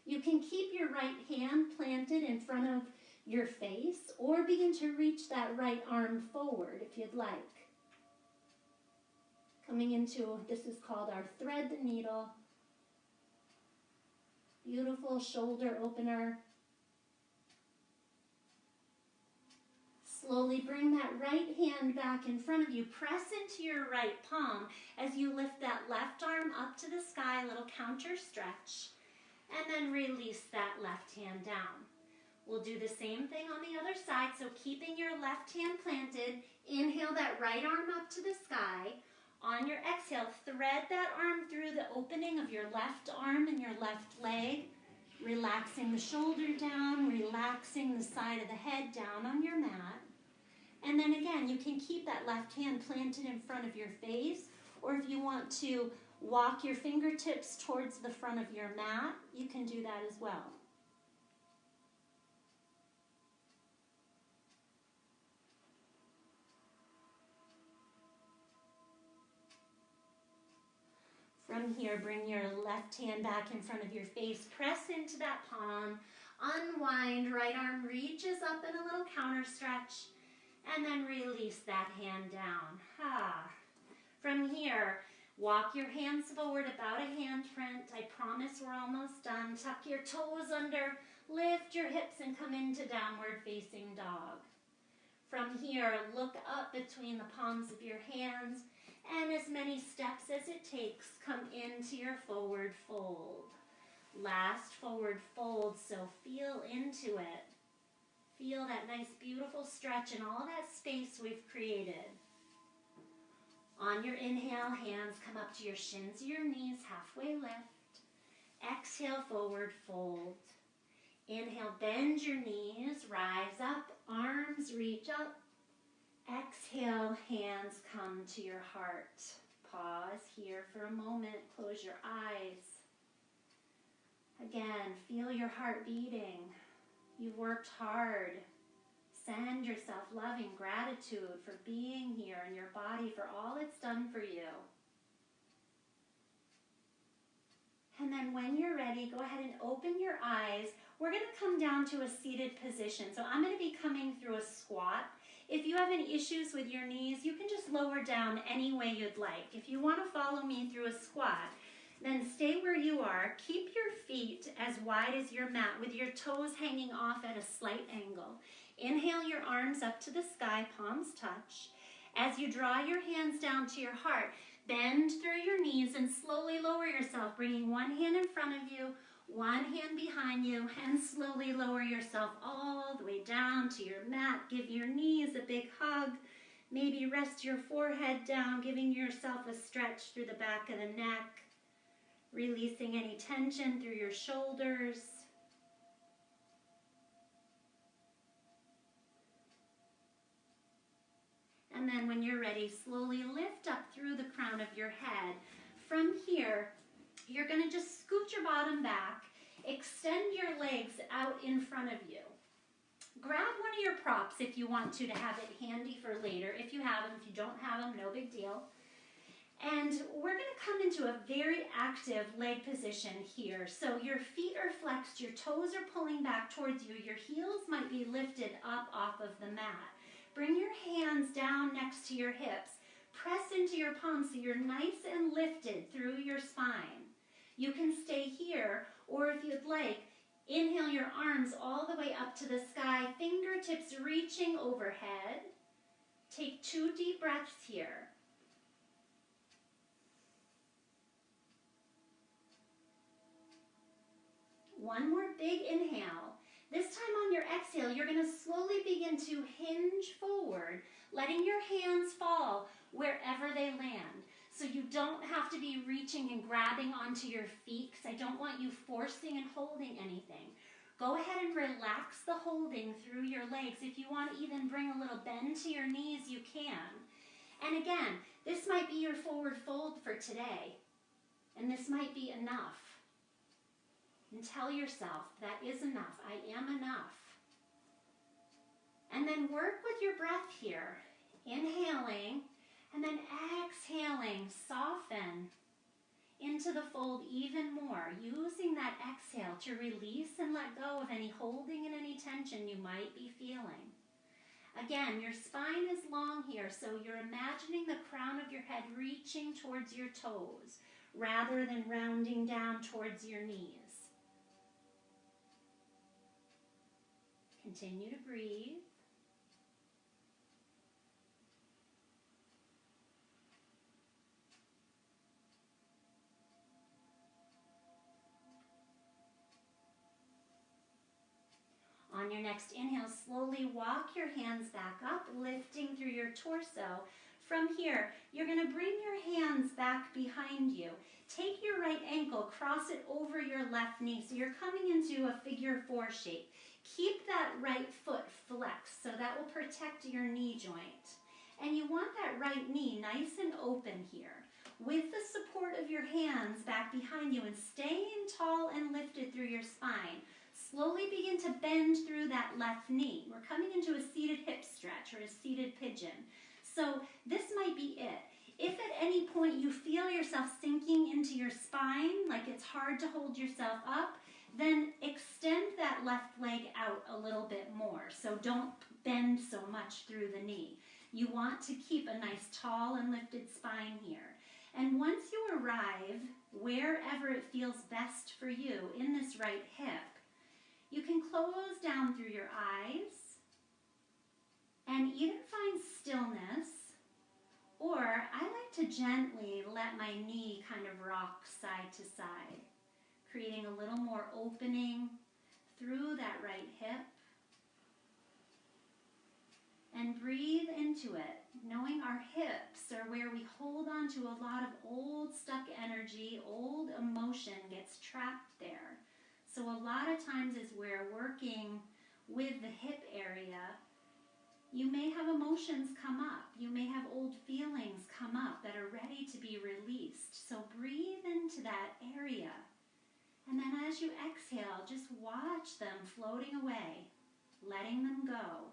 You can keep your right hand planted in front of your face or begin to reach that right arm forward if you'd like. Coming into, this is called our thread the needle. Beautiful shoulder opener. Slowly bring that right hand back in front of you. Press into your right palm as you lift that left arm up to the sky, a little counter stretch. And then release that left hand down. We'll do the same thing on the other side. So keeping your left hand planted, inhale that right arm up to the sky. On your exhale, thread that arm through the opening of your left arm and your left leg, relaxing the shoulder down, relaxing the side of the head down on your mat. And then again, you can keep that left hand planted in front of your face, or if you want to walk your fingertips towards the front of your mat, you can do that as well. From here, bring your left hand back in front of your face. Press into that palm. Unwind, right arm reaches up in a little counter stretch, and then release that hand down. From here, walk your hands forward about a handprint. I promise we're almost done. Tuck your toes under, lift your hips and come into downward facing dog. From here, look up between the palms of your hands, and as many steps as it takes, come into your forward fold. Last forward fold, so feel into it. Feel that nice, beautiful stretch and all that space we've created. On your inhale, hands come up to your shins, your knees, halfway lift. Exhale, forward fold. Inhale, bend your knees, rise up, arms reach up. Exhale, hands come to your heart. Pause here for a moment, close your eyes. Again, feel your heart beating. You've worked hard. Send yourself loving gratitude for being here in your body, for all it's done for you. And then when you're ready, go ahead and open your eyes. We're going to come down to a seated position. So I'm going to be coming through a squat. If you have any issues with your knees, you can just lower down any way you'd like. If you want to follow me through a squat, then stay where you are. Keep your feet as wide as your mat with your toes hanging off at a slight angle. Inhale your arms up to the sky, palms touch. As you draw your hands down to your heart, bend through your knees and slowly lower yourself, bringing one hand in front of you, one hand behind you, and slowly lower yourself all the way down to your mat. Give your knees a big hug. Maybe rest your forehead down, giving yourself a stretch through the back of the neck. Releasing any tension through your shoulders. And then when you're ready, slowly lift up through the crown of your head. From here, you're going to just scoot your bottom back, extend your legs out in front of you. Grab one of your props if you want to have it handy for later. If you have them, if you don't have them, no big deal. And we're going to come into a very active leg position here. So your feet are flexed, your toes are pulling back towards you, your heels might be lifted up off of the mat. Bring your hands down next to your hips. Press into your palms so you're nice and lifted through your spine. You can stay here, or if you'd like, inhale your arms all the way up to the sky, fingertips reaching overhead. Take 2 deep breaths here. One more big inhale. This time on your exhale, you're going to slowly begin to hinge forward, letting your hands fall wherever they land. So you don't have to be reaching and grabbing onto your feet, because I don't want you forcing and holding anything. Go ahead and relax the holding through your legs. If you want to even bring a little bend to your knees, you can. And again, this might be your forward fold for today. And this might be enough. And tell yourself, that is enough. I am enough. And then work with your breath here. Inhaling, and then exhaling. Soften into the fold even more. Using that exhale to release and let go of any holding and any tension you might be feeling. Again, your spine is long here, so you're imagining the crown of your head reaching towards your toes, rather than rounding down towards your knees. Continue to breathe. On your next inhale, slowly walk your hands back up, lifting through your torso. From here, you're going to bring your hands back behind you. Take your right ankle, cross it over your left knee, so you're coming into a figure 4 shape. Keep that right foot flexed, so that will protect your knee joint. And you want that right knee nice and open here, with the support of your hands back behind you, and staying tall and lifted through your spine. Slowly begin to bend through that left knee. We're coming into a seated hip stretch, or a seated pigeon. So this might be it. If at any point you feel yourself sinking into your spine, like it's hard to hold yourself up, then extend that left leg out a little bit more. So don't bend so much through the knee. You want to keep a nice tall and lifted spine here. And once you arrive wherever it feels best for you in this right hip, you can close down through your eyes and either find stillness, or I like to gently let my knee kind of rock side to side, creating a little more opening through that right hip. And breathe into it, knowing our hips are where we hold on to a lot of old stuck energy, old emotion gets trapped there. So a lot of times as we're working with the hip area, you may have emotions come up. You may have old feelings come up that are ready to be released. So breathe into that area. And then as you exhale, just watch them floating away, letting them go,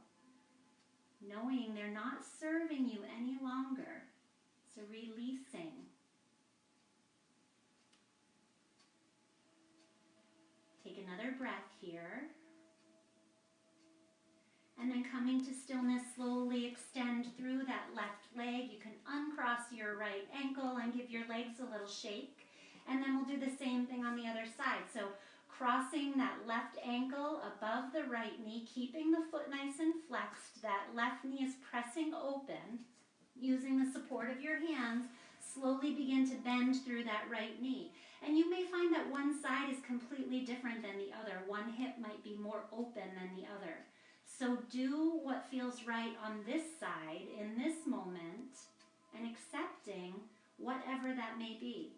knowing they're not serving you any longer. So releasing. Take another breath here. And then coming to stillness, slowly extend through that left leg. You can uncross your right ankle and give your legs a little shake. And then we'll do the same thing on the other side. So crossing that left ankle above the right knee, keeping the foot nice and flexed. That left knee is pressing open. Using the support of your hands, slowly begin to bend through that right knee. And you may find that one side is completely different than the other. One hip might be more open than the other. So do what feels right on this side in this moment and accepting whatever that may be.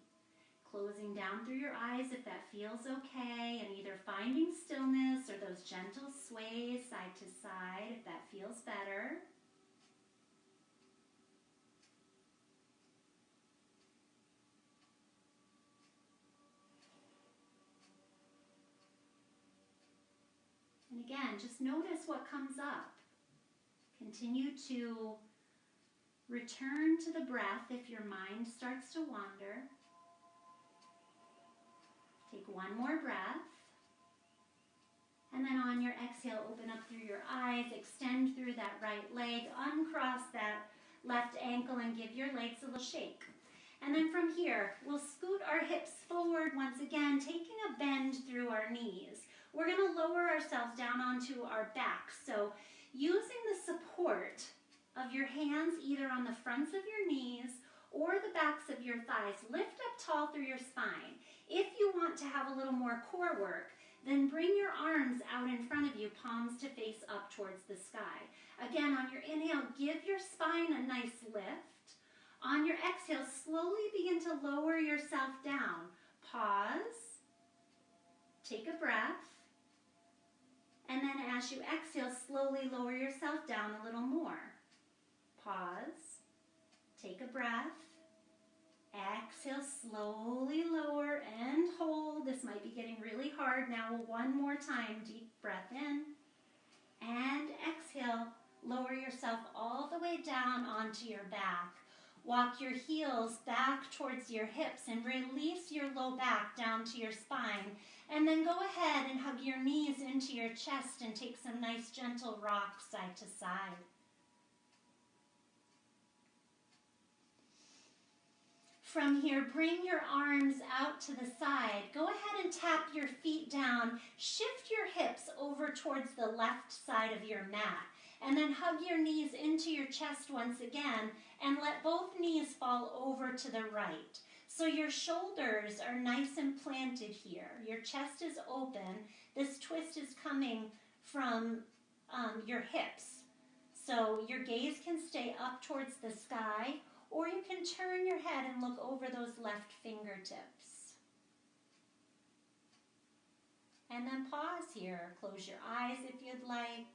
Closing down through your eyes if that feels okay, and either finding stillness or those gentle sways side to side if that feels better. And again, just notice what comes up. Continue to return to the breath if your mind starts to wander. Take one more breath. And then on your exhale, open up through your eyes, extend through that right leg, uncross that left ankle and give your legs a little shake. And then from here, we'll scoot our hips forward once again, taking a bend through our knees. We're going to lower ourselves down onto our back. So using the support of your hands either on the fronts of your knees or the backs of your thighs, lift up tall through your spine. If you want to have a little more core work, then bring your arms out in front of you, palms to face up towards the sky. Again, on your inhale, give your spine a nice lift. On your exhale, slowly begin to lower yourself down. Pause. Take a breath. And then as you exhale, slowly lower yourself down a little more. Pause. Take a breath. Exhale, slowly lower and hold. This might be getting really hard. Now one more time, deep breath in. And exhale, lower yourself all the way down onto your back. Walk your heels back towards your hips and release your low back down to your spine. And then go ahead and hug your knees into your chest and take some nice gentle rocks side to side. From here, bring your arms out to the side. Go ahead and tap your feet down. Shift your hips over towards the left side of your mat. And then hug your knees into your chest once again and let both knees fall over to the right. So your shoulders are nice and planted here. Your chest is open. This twist is coming from your hips. So your gaze can stay up towards the sky, or you can turn your head and look over those left fingertips. And then pause here. Close your eyes if you'd like.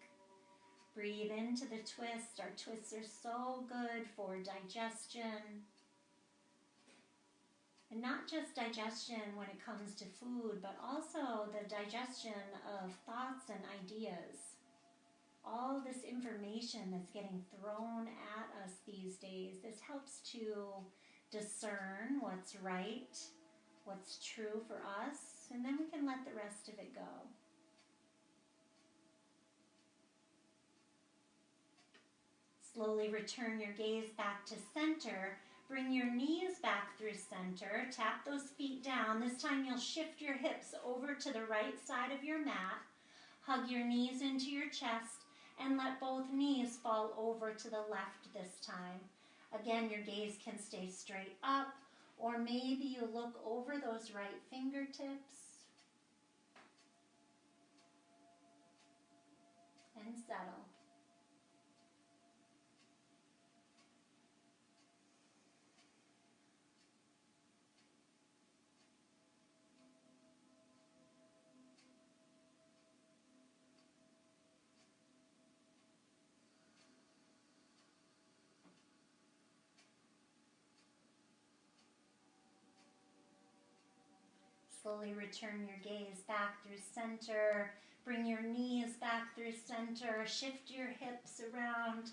Breathe into the twist. Our twists are so good for digestion. And not just digestion when it comes to food, but also the digestion of thoughts and ideas. All this information that's getting thrown at us these days, this helps to discern what's right, what's true for us, and then we can let the rest of it go. Slowly return your gaze back to center. Bring your knees back through center. Tap those feet down. This time you'll shift your hips over to the right side of your mat. Hug your knees into your chest and let both knees fall over to the left this time. Again, your gaze can stay straight up, or maybe you look over those right fingertips and settle. Slowly return your gaze back through center. Bring your knees back through center. Shift your hips around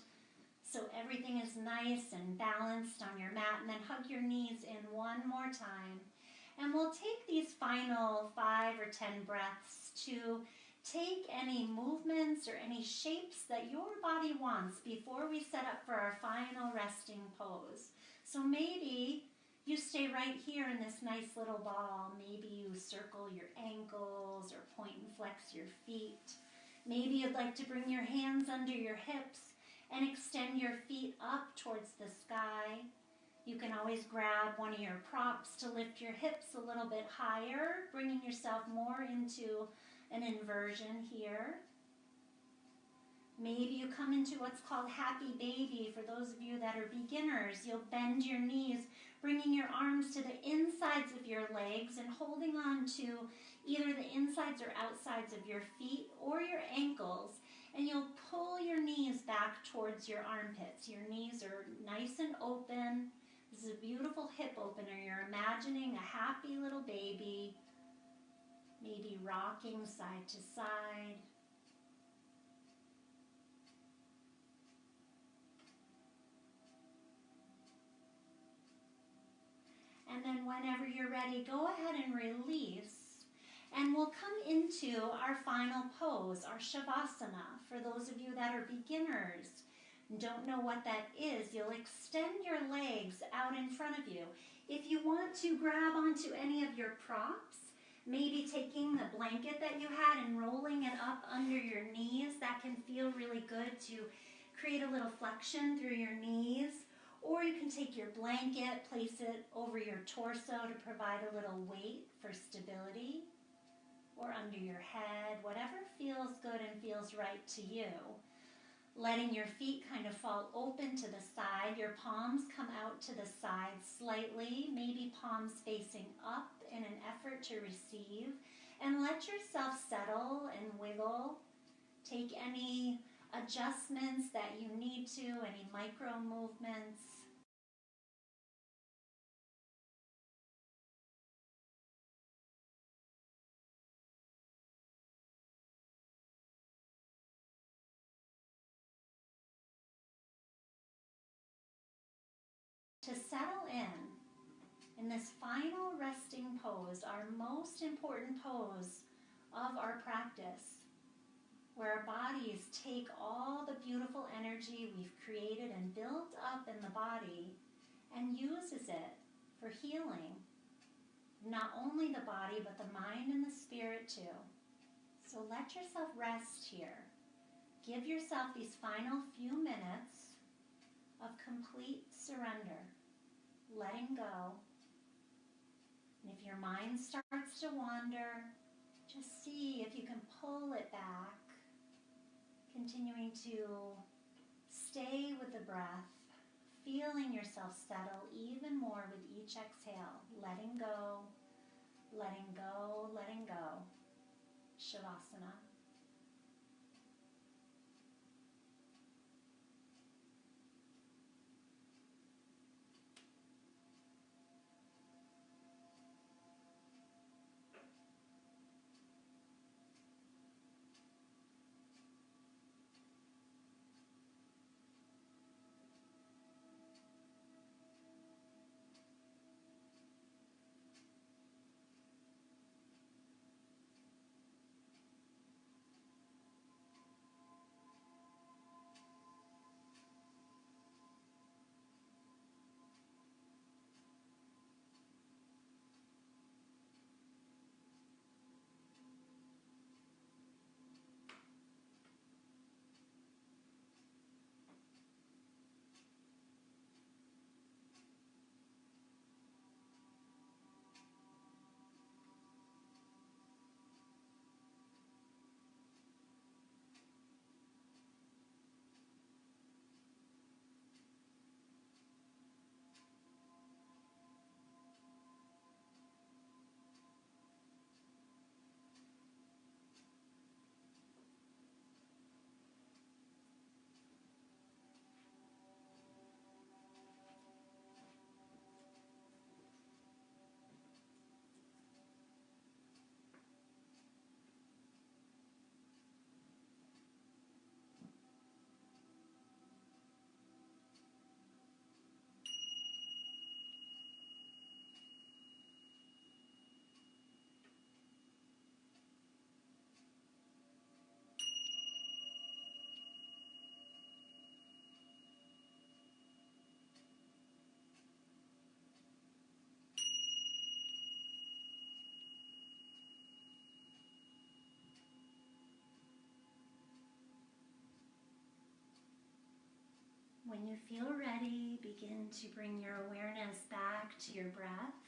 so everything is nice and balanced on your mat. And then hug your knees in one more time. And we'll take these final 5 or 10 breaths to take any movements or any shapes that your body wants before we set up for our final resting pose. So maybe you stay right here in this nice little ball. Maybe you circle your ankles or point and flex your feet. Maybe you'd like to bring your hands under your hips and extend your feet up towards the sky. You can always grab one of your props to lift your hips a little bit higher, bringing yourself more into an inversion here. Maybe you come into what's called happy baby. For those of you that are beginners, you'll bend your knees, bringing your arms to the insides of your legs and holding on to either the insides or outsides of your feet or your ankles. And you'll pull your knees back towards your armpits. Your knees are nice and open. This is a beautiful hip opener. You're imagining a happy little baby, maybe rocking side to side. And then whenever you're ready, go ahead and release. And we'll come into our final pose, our Shavasana. For those of you that are beginners and don't know what that is, you'll extend your legs out in front of you. If you want to grab onto any of your props, maybe taking the blanket that you had and rolling it up under your knees, that can feel really good to create a little flexion through your knees. Or you can take your blanket, place it over your torso to provide a little weight for stability, or under your head, whatever feels good and feels right to you. Letting your feet kind of fall open to the side, your palms come out to the side slightly, maybe palms facing up in an effort to receive, and let yourself settle and wiggle. Take any adjustments that you need to, any micro movements. To settle in this final resting pose, our most important pose of our practice, where our bodies take all the beautiful energy we've created and built up in the body and uses it for healing, not only the body, but the mind and the spirit too. So let yourself rest here. Give yourself these final few minutes of complete surrender, letting go. And if your mind starts to wander, just see if you can pull it back, continuing to stay with the breath, feeling yourself settle even more with each exhale, letting go, letting go, letting go. Shavasana. When you feel ready, begin to bring your awareness back to your breath,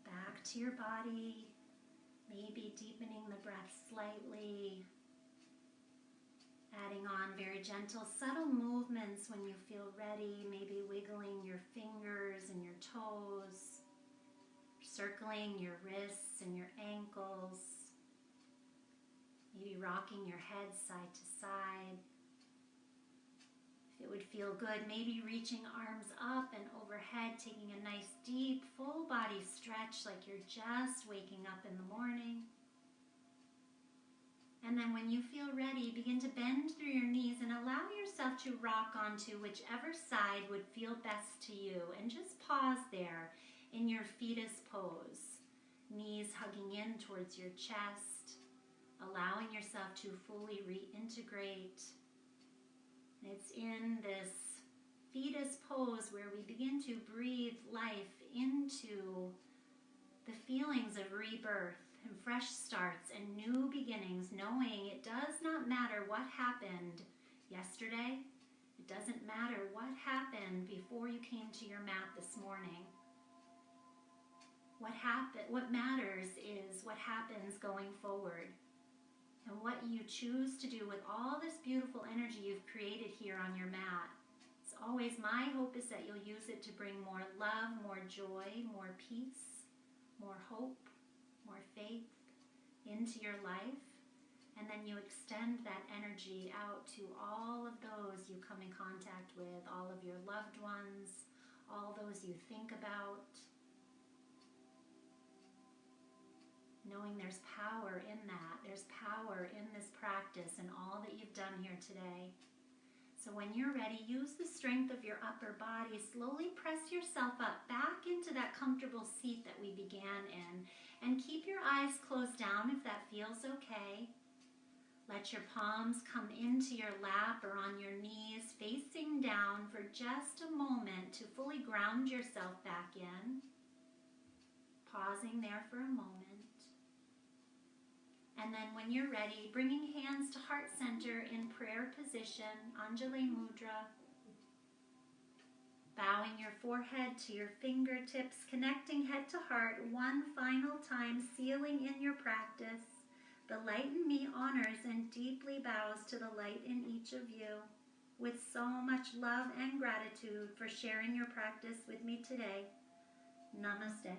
back to your body, maybe deepening the breath slightly, adding on very gentle, subtle movements when you feel ready, maybe wiggling your fingers and your toes, circling your wrists and your ankles, maybe rocking your head side to side. If it would feel good, maybe reaching arms up and overhead, taking a nice deep full body stretch like you're just waking up in the morning. And then when you feel ready, begin to bend through your knees and allow yourself to rock onto whichever side would feel best to you. And just pause there in your fetus pose, knees hugging in towards your chest, allowing yourself to fully reintegrate. And it's in this fetus pose where we begin to breathe life into the feelings of rebirth and fresh starts and new beginnings, knowing it does not matter what happened yesterday. It doesn't matter what happened before you came to your mat this morning. What matters is what happens going forward. And what you choose to do with all this beautiful energy you've created here on your mat. It's always my hope is that you'll use it to bring more love, more joy, more peace, more hope, more faith into your life. And then you extend that energy out to all of those you come in contact with, all of your loved ones, all those you think about. Knowing there's power in that. There's power in this practice and all that you've done here today. So when you're ready, use the strength of your upper body. Slowly press yourself up back into that comfortable seat that we began in. And keep your eyes closed down if that feels okay. Let your palms come into your lap or on your knees, facing down for just a moment to fully ground yourself back in. Pausing there for a moment. And then when you're ready, bringing hands to heart center in prayer position, Anjali Mudra. Bowing your forehead to your fingertips, connecting head to heart one final time, sealing in your practice. The light in me honors and deeply bows to the light in each of you. With so much love and gratitude for sharing your practice with me today. Namaste.